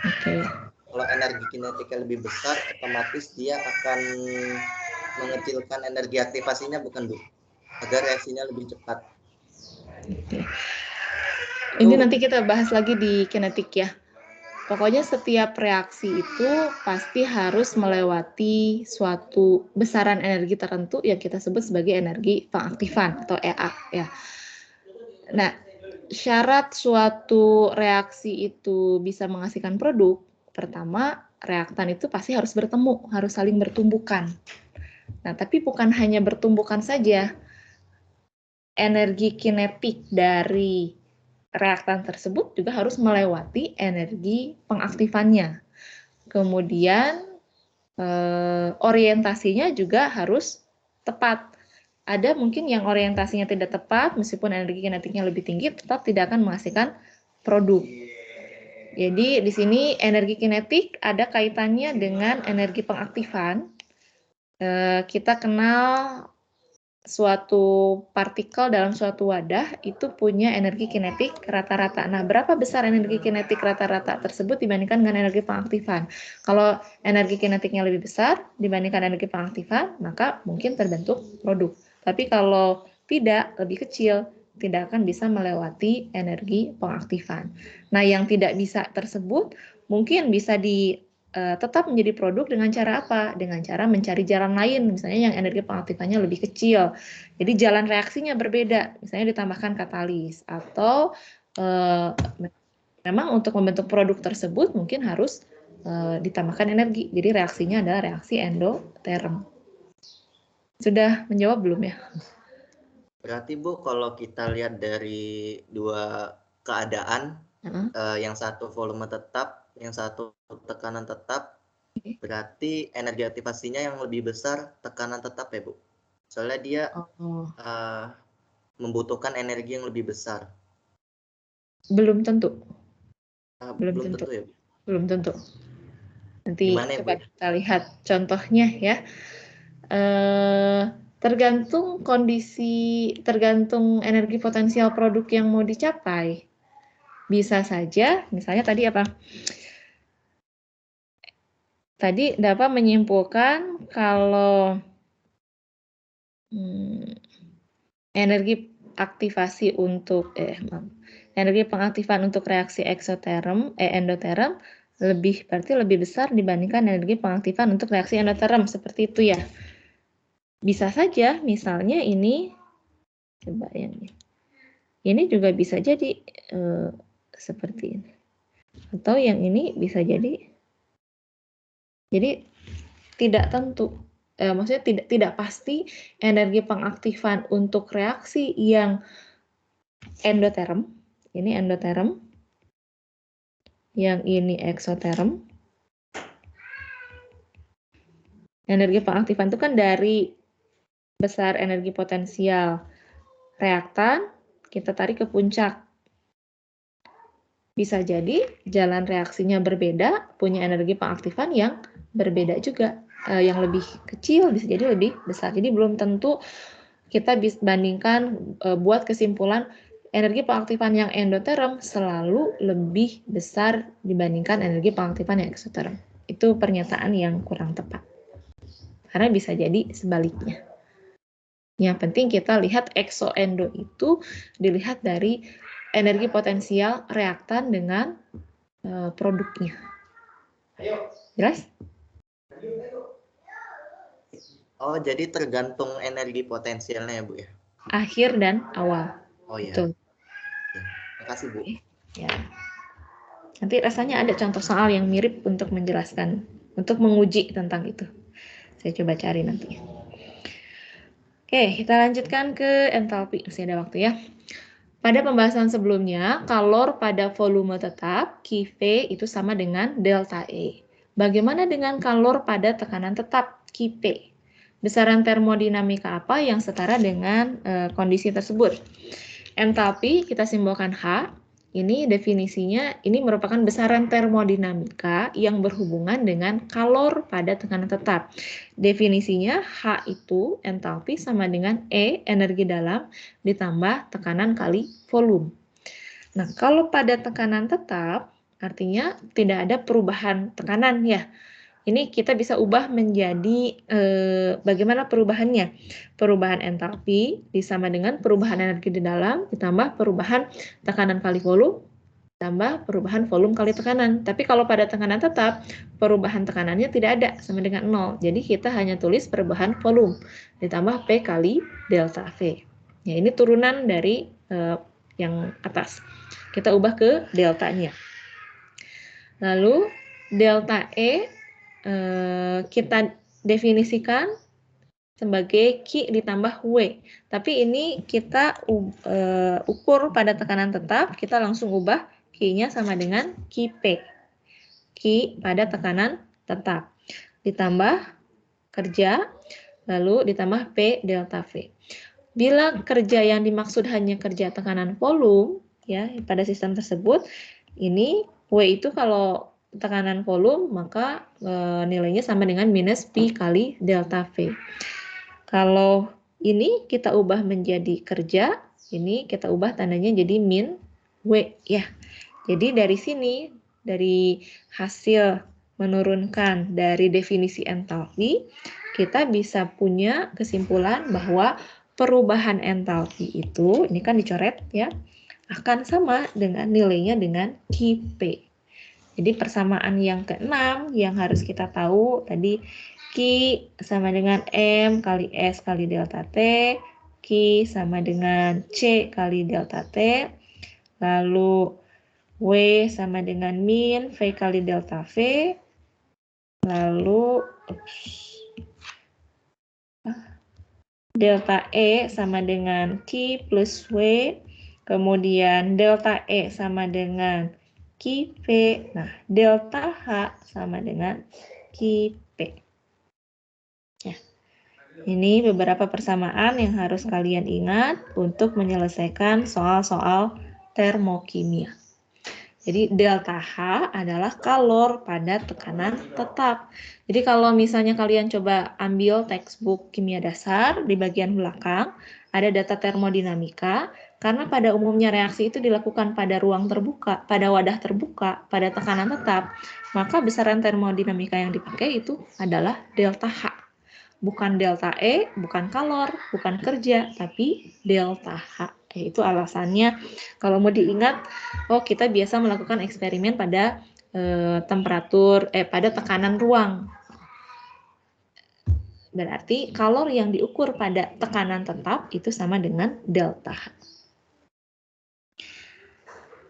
S1: Oke.
S6: Kalau energi kinetiknya lebih besar, otomatis dia akan mengecilkan energi aktivasinya, bukan, Bu? Agar reaksinya lebih cepat.
S1: Oke. Ini nanti kita bahas lagi di kinetik ya. Pokoknya setiap reaksi itu pasti harus melewati suatu besaran energi tertentu yang kita sebut sebagai energi pengaktifan atau EA ya. Nah, syarat suatu reaksi itu bisa menghasilkan produk, pertama reaktan itu pasti harus bertemu, harus saling bertumbukan. Nah, tapi bukan hanya bertumbukan saja, energi kinetik dari reaktan tersebut juga harus melewati energi pengaktifannya. Kemudian orientasinya juga harus tepat. Ada mungkin yang orientasinya tidak tepat, meskipun energi kinetiknya lebih tinggi, tetap tidak akan menghasilkan produk. Jadi di sini energi kinetik ada kaitannya dengan energi pengaktifan. Kita kenal suatu partikel dalam suatu wadah itu punya energi kinetik rata-rata. Nah, berapa besar energi kinetik rata-rata tersebut dibandingkan dengan energi pengaktifan? Kalau energi kinetiknya lebih besar dibandingkan energi pengaktifan, maka mungkin terbentuk produk. Tapi kalau tidak, lebih kecil, tidak akan bisa melewati energi pengaktifan. Nah, yang tidak bisa tersebut mungkin bisa tetap menjadi produk dengan cara apa? Dengan cara mencari jalan lain, misalnya yang energi pengaktifannya lebih kecil. Jadi jalan reaksinya berbeda, misalnya ditambahkan katalis. Atau memang untuk membentuk produk tersebut mungkin harus ditambahkan energi. Jadi reaksinya adalah reaksi endoterm. Sudah menjawab belum ya?
S6: Berarti, Bu, kalau kita lihat dari dua keadaan, yang satu volume tetap, yang satu tekanan tetap, berarti energi aktivasinya yang lebih besar tekanan tetap ya, Bu? Soalnya dia membutuhkan energi yang lebih besar.
S1: Belum tentu.
S6: Belum tentu ya, Bu?
S1: Belum tentu. Nanti
S6: Gimana ya,
S1: coba
S6: Bu?
S1: kita lihat contohnya ya. Tergantung kondisi, tergantung energi potensial produk yang mau dicapai. Bisa saja, misalnya tadi apa? Tadi dapat menyimpulkan kalau energi aktivasi untuk energi pengaktifan untuk reaksi endoterm berarti lebih besar dibandingkan energi pengaktifan untuk reaksi endoterm, seperti itu ya. Bisa saja misalnya ini, coba yang ini juga bisa jadi seperti ini, atau yang ini bisa jadi tidak tentu. Maksudnya tidak pasti energi pengaktifan untuk reaksi yang endoterm, ini endoterm, yang ini eksoterm. Energi pengaktifan itu kan dari besar energi potensial reaktan, kita tarik ke puncak. Bisa jadi jalan reaksinya berbeda, punya energi pengaktifan yang berbeda juga. Yang lebih kecil bisa jadi lebih besar. Jadi belum tentu kita bisa bandingkan, buat kesimpulan energi pengaktifan yang endoterm selalu lebih besar dibandingkan energi pengaktifan yang eksoterm. Itu pernyataan yang kurang tepat. Karena bisa jadi sebaliknya. Yang penting kita lihat eksoendo itu dilihat dari energi potensial reaktan dengan produknya. Jelas?
S6: Oh, jadi tergantung energi potensialnya ya, Bu ya?
S1: Akhir dan awal.
S6: Oh ya.
S1: Betul.
S6: Makasih, Bu.
S1: Ya. Nanti rasanya ada contoh soal yang mirip untuk menjelaskan, untuk menguji tentang itu. Saya coba cari nanti. Oke, kita lanjutkan ke entalpi. Masih ada waktu ya. Pada pembahasan sebelumnya, kalor pada volume tetap, Qv itu sama dengan delta E. Bagaimana dengan kalor pada tekanan tetap, Qp? Besaran termodinamika apa yang setara dengan kondisi tersebut? Entalpi kita simbolkan H. Ini definisinya, ini merupakan besaran termodinamika yang berhubungan dengan kalor pada tekanan tetap. Definisinya H itu entalpi sama dengan E, energi dalam, ditambah tekanan kali volume. Nah, kalau pada tekanan tetap, artinya tidak ada perubahan tekanan ya. Ini kita bisa ubah menjadi bagaimana perubahannya. Perubahan entalpi disama dengan perubahan energi di dalam ditambah perubahan tekanan kali volume tambah perubahan volume kali tekanan. Tapi kalau pada tekanan tetap, perubahan tekanannya tidak ada, sama dengan 0. Jadi kita hanya tulis perubahan volume ditambah P kali delta V. Ya, ini turunan dari yang atas. Kita ubah ke deltanya. Lalu delta E kita definisikan sebagai Q ditambah W. Tapi ini kita ukur pada tekanan tetap, kita langsung ubah Q-nya sama dengan Qp. Q pada tekanan tetap. Ditambah kerja, lalu ditambah P delta V. Bila kerja yang dimaksud hanya kerja tekanan volume, ya pada sistem tersebut, ini W itu kalau tekanan volume, maka nilainya sama dengan minus Pi kali delta V. Kalau ini kita ubah menjadi kerja, ini kita ubah tandanya jadi min W ya. Jadi dari sini, dari hasil menurunkan dari definisi entalpi, kita bisa punya kesimpulan bahwa perubahan entalpi itu, ini kan dicoret ya, akan sama dengan nilainya dengan Qp. Jadi persamaan yang ke-6 yang harus kita tahu tadi, Q sama dengan M kali S kali delta T, Q sama dengan C kali delta T, lalu W sama dengan min V kali delta V, lalu delta E sama dengan Q plus W, kemudian delta E sama dengan Qp, nah delta H sama dengan Qp. Ya. Ini beberapa persamaan yang harus kalian ingat untuk menyelesaikan soal-soal termokimia. Jadi delta H adalah kalor pada tekanan tetap. Jadi kalau misalnya kalian coba ambil textbook kimia dasar di bagian belakang, ada data termodinamika, karena pada umumnya reaksi itu dilakukan pada ruang terbuka, pada wadah terbuka, pada tekanan tetap, maka besaran termodinamika yang dipakai itu adalah delta H. Bukan delta E, bukan kalor, bukan kerja, tapi delta H. Itu alasannya kalau mau diingat, oh kita biasa melakukan eksperimen pada pada tekanan ruang. Berarti kalor yang diukur pada tekanan tetap itu sama dengan delta H.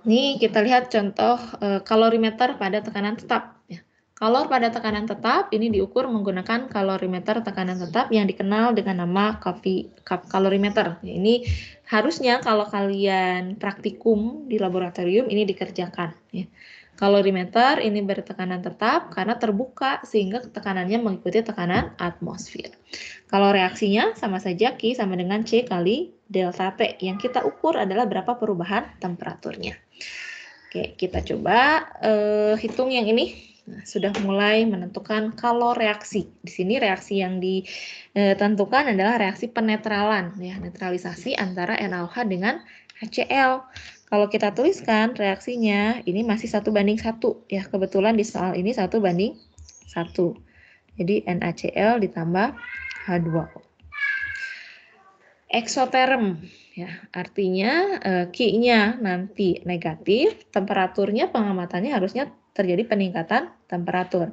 S1: Ini kita lihat contoh kalorimeter pada tekanan tetap. Kalor pada tekanan tetap ini diukur menggunakan kalorimeter tekanan tetap yang dikenal dengan nama kalorimeter. Ini harusnya kalau kalian praktikum di laboratorium ini dikerjakan. Kalorimeter ini bertekanan tetap karena terbuka sehingga tekanannya mengikuti tekanan atmosfer. Kalau reaksinya sama saja Q sama dengan C kali delta T. Yang kita ukur adalah berapa perubahan temperaturnya. Oke, kita coba hitung yang ini. Nah, sudah mulai menentukan kalor reaksi. Di sini reaksi yang ditentukan adalah reaksi penetralan, ya, netralisasi antara NaOH dengan HCl. Kalau kita tuliskan reaksinya, ini masih 1:1, ya. Kebetulan di soal ini 1:1. Jadi NaCl ditambah H2O. Eksoterm, ya, artinya Q-nya nanti negatif, temperaturnya pengamatannya harusnya terjadi peningkatan temperatur.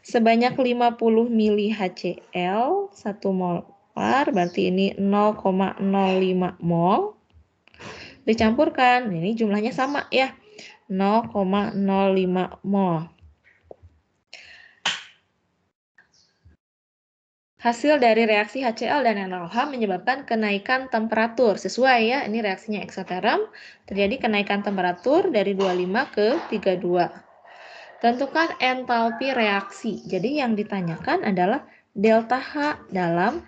S1: Sebanyak 50 mili HCl 1 molar, berarti ini 0,05 mol. Dicampurkan, ini jumlahnya sama ya, 0,05 mol. Hasil dari reaksi HCl dan NaOH menyebabkan kenaikan temperatur. Sesuai ya, ini reaksinya eksoterm, terjadi kenaikan temperatur dari 25 ke 32. Tentukan entalpi reaksi. Jadi yang ditanyakan adalah delta H dalam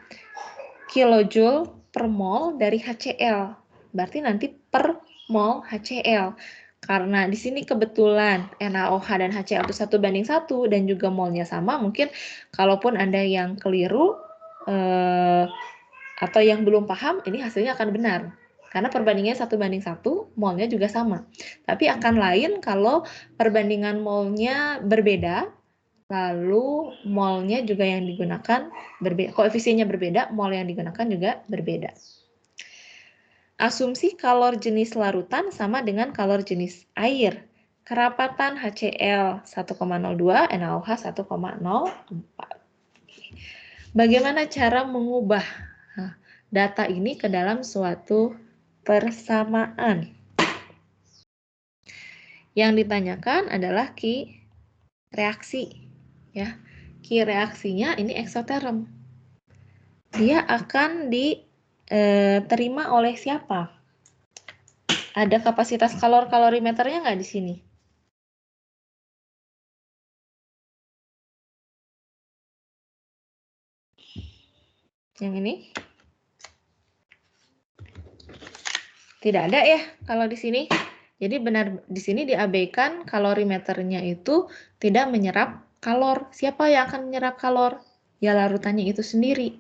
S1: kilojoule per mol dari HCl. Berarti nanti per mol HCl. Karena di sini kebetulan NaOH dan HCl itu 1:1 dan juga molnya sama, mungkin kalaupun Anda yang keliru atau yang belum paham, ini hasilnya akan benar. Karena perbandingannya 1:1, molnya juga sama. Tapi akan lain kalau perbandingan molnya berbeda, lalu molnya juga yang digunakan berbeda, koefisiennya berbeda, mol yang digunakan juga berbeda. Asumsi kalor jenis larutan sama dengan kalor jenis air. Kerapatan HCl 1,02, NaOH 1,04. Bagaimana cara mengubah data ini ke dalam suatu persamaan? Yang ditanyakan adalah Q reaksi, ya. Q reaksinya ini eksoterm. Dia akan diterima oleh siapa? Ada kapasitas kalorimeternya nggak di sini? Yang ini? Tidak ada ya kalau di sini. Jadi benar di sini diabaikan kalorimeternya itu tidak menyerap kalor. Siapa yang akan menyerap kalor? Ya larutannya itu sendiri.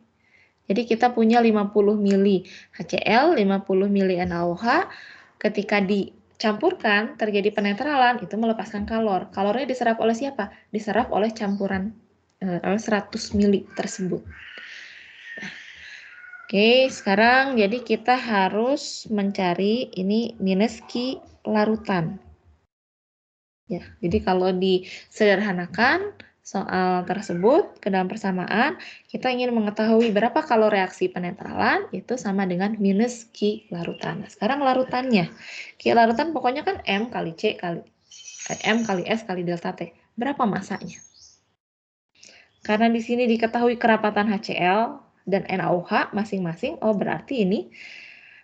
S1: Jadi kita punya 50 mili HCl, 50 mili NaOH. Ketika dicampurkan terjadi penetralan, itu melepaskan kalor. Kalornya diserap oleh siapa? Diserap oleh campuran 100 mili tersebut. Oke, sekarang jadi kita harus mencari ini minus Q larutan. Ya, jadi kalau disederhanakan soal tersebut ke dalam persamaan, kita ingin mengetahui berapa kalor reaksi penetralan, itu sama dengan minus Q larutan. Nah, sekarang larutannya. Q larutan pokoknya kan M kali C kali M kali S kali delta T. Berapa masanya? Karena di sini diketahui kerapatan HCl dan NaOH masing-masing, oh berarti ini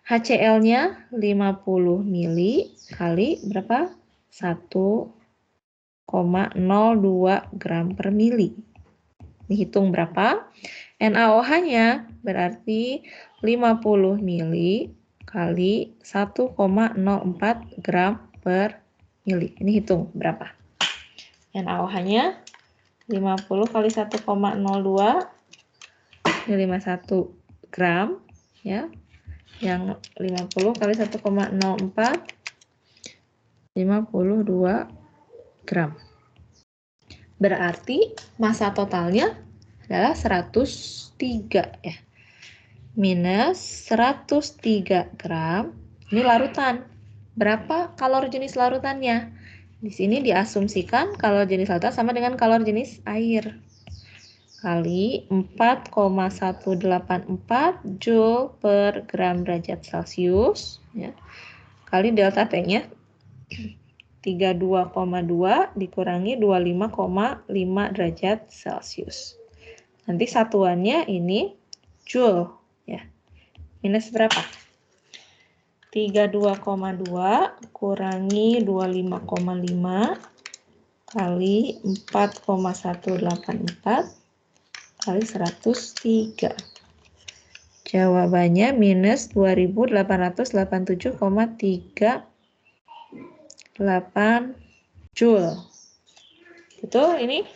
S1: HCl-nya 50 mili kali berapa? 1,02 gram per mili. Dihitung berapa? NaOH-nya berarti 50 mili kali 1,04 gram per mili. Ini hitung berapa. NaOH-nya 50 kali 1,02 ini 51 gram ya. Yang 50 kali 1,04 52 gram. Berarti massa totalnya adalah 103 ya. Minus 103 gram. Ini larutan. Berapa kalor jenis larutannya? Di sini diasumsikan kalor jenis larutan sama dengan kalor jenis air. Kali 4,184 Joule per gram derajat Celcius. Ya. Kali delta T-nya 32,2 dikurangi 25,5 derajat Celcius. Nanti satuannya ini Joule. Ya. Minus berapa? 32,2 kurangi 25,5 kali 4,184 kali 103. Jawabannya minus 2887,38 Joule. Betul ini?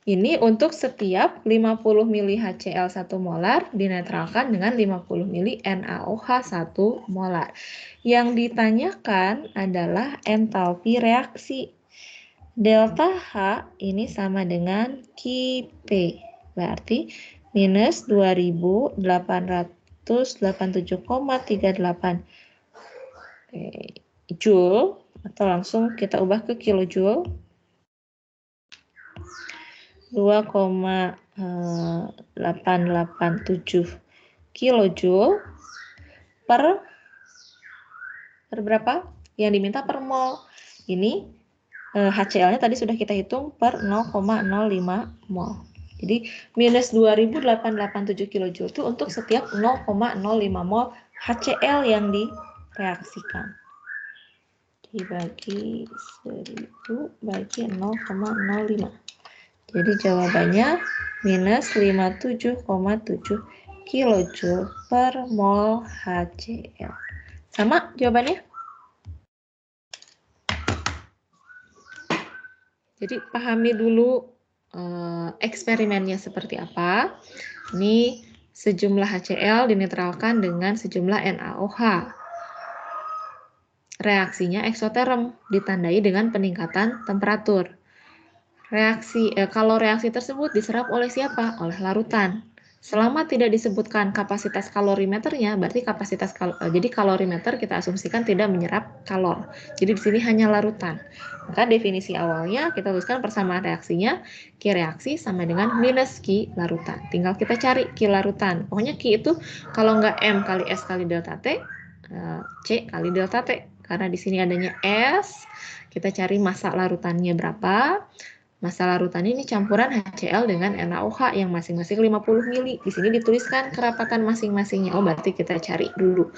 S1: Ini untuk setiap 50 mili HCl 1 molar dinetralkan dengan 50 mili NaOH 1 molar. Yang ditanyakan adalah entalpi reaksi. Delta H ini sama dengan Qp. Berarti minus 2887,38 Joule. Atau langsung kita ubah ke kilojoule. 2,887 kilojoule per berapa? Yang diminta per mol. Ini HCl-nya tadi sudah kita hitung per 0,05 mol. Jadi minus 2887 kilojoule itu untuk setiap 0,05 mol HCl yang direaksikan. Dibagi 1000 bagi 0,05. Jadi jawabannya minus 57,7 kilojoule per mol HCl. Sama jawabannya? Jadi pahami dulu eksperimennya seperti apa. Ini sejumlah HCl dinetralkan dengan sejumlah NaOH. Reaksinya eksoterm ditandai dengan peningkatan temperatur. Kalau reaksi tersebut diserap oleh siapa? Oleh larutan. Selama tidak disebutkan kapasitas kalorimeternya, berarti jadi kalorimeter kita asumsikan tidak menyerap kalor. Jadi di sini hanya larutan. Maka definisi awalnya kita tuliskan persamaan reaksinya Q reaksi sama dengan minus Q larutan. Tinggal kita cari Q larutan. Pokoknya Q itu kalau nggak M kali S kali delta T, C kali delta T. Karena di sini adanya S, kita cari massa larutannya berapa. Massa larutan ini campuran HCl dengan NaOH yang masing-masing 50 mili. Di sini dituliskan kerapatan masing-masingnya. Oh, berarti kita cari dulu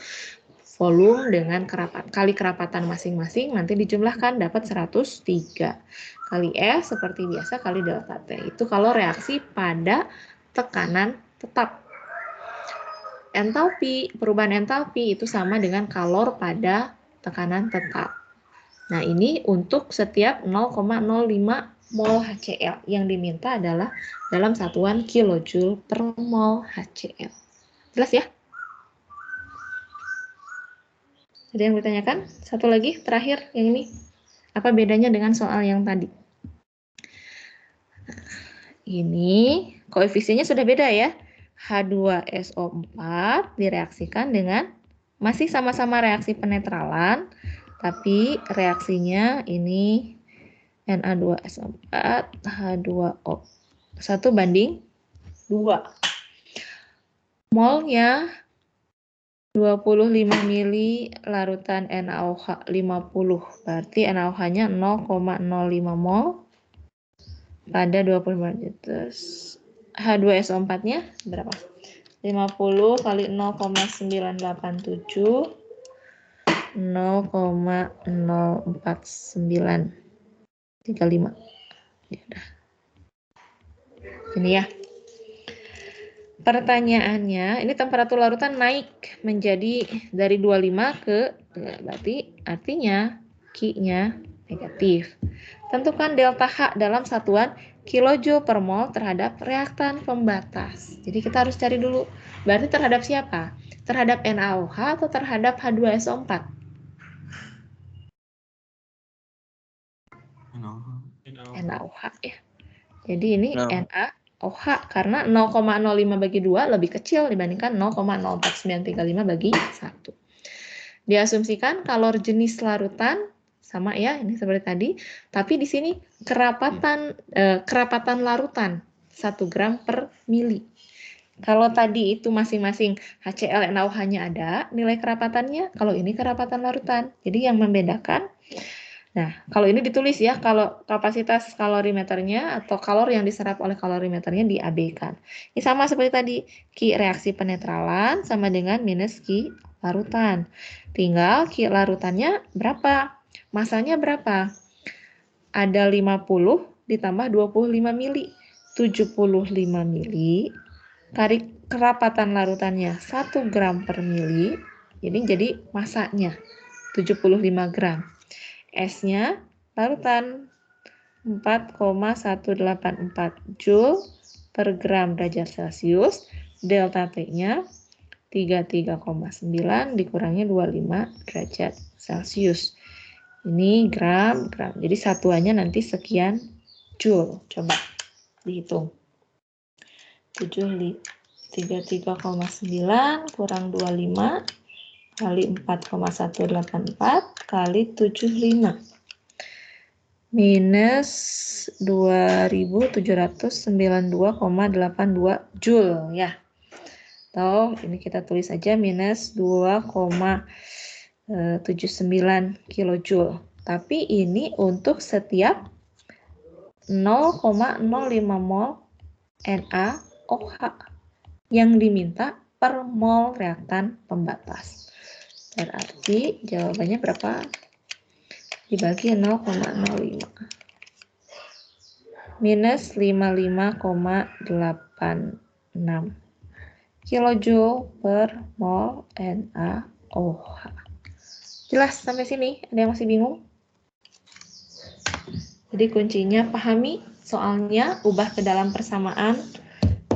S1: volume dengan kali kerapatan masing-masing, nanti dijumlahkan dapat 103. Kali S seperti biasa kali delta T. Itu kalau reaksi pada tekanan tetap. Entalpi, perubahan entalpi itu sama dengan kalor pada tekanan tetap. Nah, ini untuk setiap 0,05 mol HCl. Yang diminta adalah dalam satuan kilojoule per mol HCl. Jelas ya? Ada yang ditanyakan? Satu lagi, terakhir yang ini. Apa bedanya dengan soal yang tadi? Ini koefisiennya sudah beda ya. H2SO4 direaksikan dengan masih sama-sama reaksi penetralan, tapi reaksinya ini Na2SO4 H2O 1 banding 2. Molnya 25 mili larutan NaOH 50. Berarti NaOH-nya 0,05 mol pada 25 liter. H2SO4-nya berapa? 50 kali 0,987 0,04935. Ya udah. Ini ya. pertanyaannya, ini temperatur larutan naik menjadi dari 25 ke, berarti artinya Q-nya negatif. Tentukan delta H dalam satuan kilojoule per mol terhadap reaktan pembatas. Jadi kita harus cari dulu, berarti terhadap siapa? Terhadap NaOH atau terhadap H2SO4? NaOH ya. Jadi ini NaOH karena 0,05 bagi 2 lebih kecil dibandingkan 0,04935 bagi 1. Diasumsikan kalor jenis larutan sama ya, ini seperti tadi, tapi di sini kerapatan larutan 1 gram per mili. Kalau tadi itu masing-masing HCl NaOH-nya ada nilai kerapatannya, kalau ini kerapatan larutan. Jadi yang membedakan, nah kalau ini ditulis ya, kalau kapasitas kalorimeternya atau kalor yang diserap oleh kalorimeternya diabaikan. Ini sama seperti tadi, Q reaksi penetralan sama dengan minus Q larutan. Tinggal Q larutannya berapa? Masanya berapa? Ada 50 ditambah 25 mili. 75 mili. Kerapatan larutannya 1 gram per mili. Jadi masanya 75 gram. S-nya larutan 4,184 Joule per gram derajat Celcius. Delta T-nya 33,9 dikurangi 25 derajat Celcius. Ini gram. Jadi satuannya nanti sekian Joule. Coba dihitung. 33,9 kurang 25 kali 4,184 kali 75 minus 2792,82 Joule ya. Atau ini kita tulis aja minus 2,79 kilojoule. Tapi ini untuk setiap 0,05 mol NaOH yang diminta per mol reaktan pembatas. Berarti jawabannya berapa? Dibagi 0,05. Minus 55,86 kilojoule per mol NaOH. Jelas sampai sini? Ada yang masih bingung? Jadi kuncinya pahami soalnya, ubah ke dalam persamaan,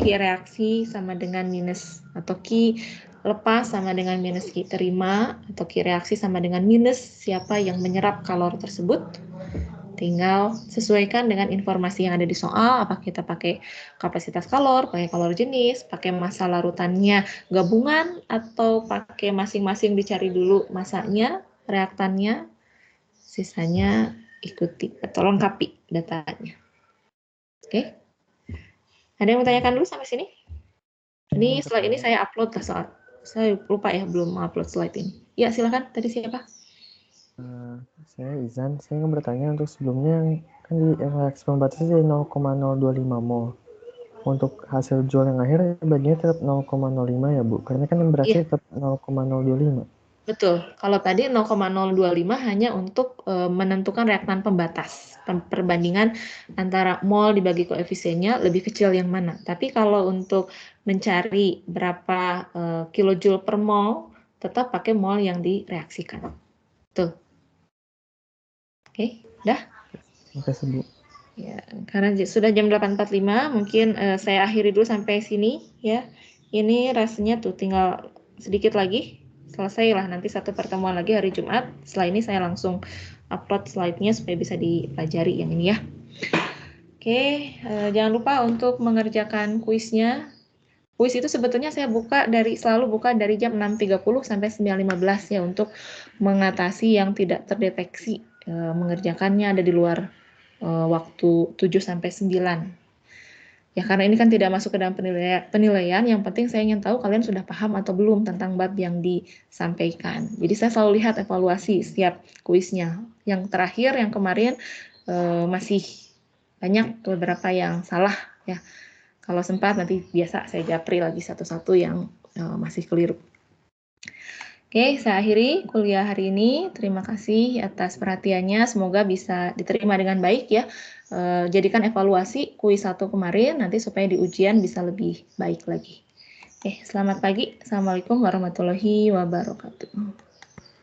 S1: Q reaksi sama dengan minus, atau Q lepas sama dengan minus Q terima, atau Q reaksi sama dengan minus siapa yang menyerap kalor tersebut. Tinggal sesuaikan dengan informasi yang ada di soal, apa kita pakai kapasitas kalor, pakai kalor jenis, pakai massa larutannya gabungan, atau pakai masing-masing dicari dulu masanya, reaktannya, sisanya ikuti atau lengkapi datanya. Oke. Ada yang mau tanyakan dulu sampai sini? Ini slide ini saya upload lah soal. Saya lupa ya belum upload slide ini. Ya silakan. Tadi siapa?
S8: Saya Izan. Saya ingin bertanya untuk sebelumnya kan di reaksi pembatasnya 0,025 mol. Untuk hasil Joule yang akhir bagiannya tetap 0,05 ya Bu. Karena kan yang berakhir tetap 0,025.
S1: Betul. Kalau tadi 0,025 hanya untuk menentukan reaktan pembatas. Perbandingan antara mol dibagi koefisiennya lebih kecil yang mana. Tapi kalau untuk mencari berapa kilojoule per mol, tetap pakai mol yang direaksikan. Tuh. Oke, udah?
S8: Makasih Bu.
S1: Ya, karena sudah jam 8.45, mungkin saya akhiri dulu sampai sini ya. Ini rasanya tuh tinggal sedikit lagi. Selesai lah, nanti satu pertemuan lagi hari Jumat. Setelah ini saya langsung upload slide-nya supaya bisa dipelajari yang ini ya. Oke, jangan lupa untuk mengerjakan kuisnya. Kuis itu sebetulnya saya selalu buka dari jam 6.30 sampai 9.15 ya, untuk mengatasi yang tidak terdeteksi. Mengerjakannya ada di luar waktu 7 sampai 9. Ya, karena ini kan tidak masuk ke dalam penilaian, yang penting saya ingin tahu kalian sudah paham atau belum tentang bab yang disampaikan. Jadi saya selalu lihat evaluasi setiap kuisnya. Yang terakhir, yang kemarin masih banyak beberapa yang salah ya. Kalau sempat nanti biasa saya japri lagi satu-satu yang masih keliru. Oke, saya akhiri kuliah hari ini. Terima kasih atas perhatiannya. Semoga bisa diterima dengan baik ya. Jadikan evaluasi kuis 1 kemarin nanti supaya di ujian bisa lebih baik lagi. Selamat pagi. Assalamualaikum warahmatullahi wabarakatuh.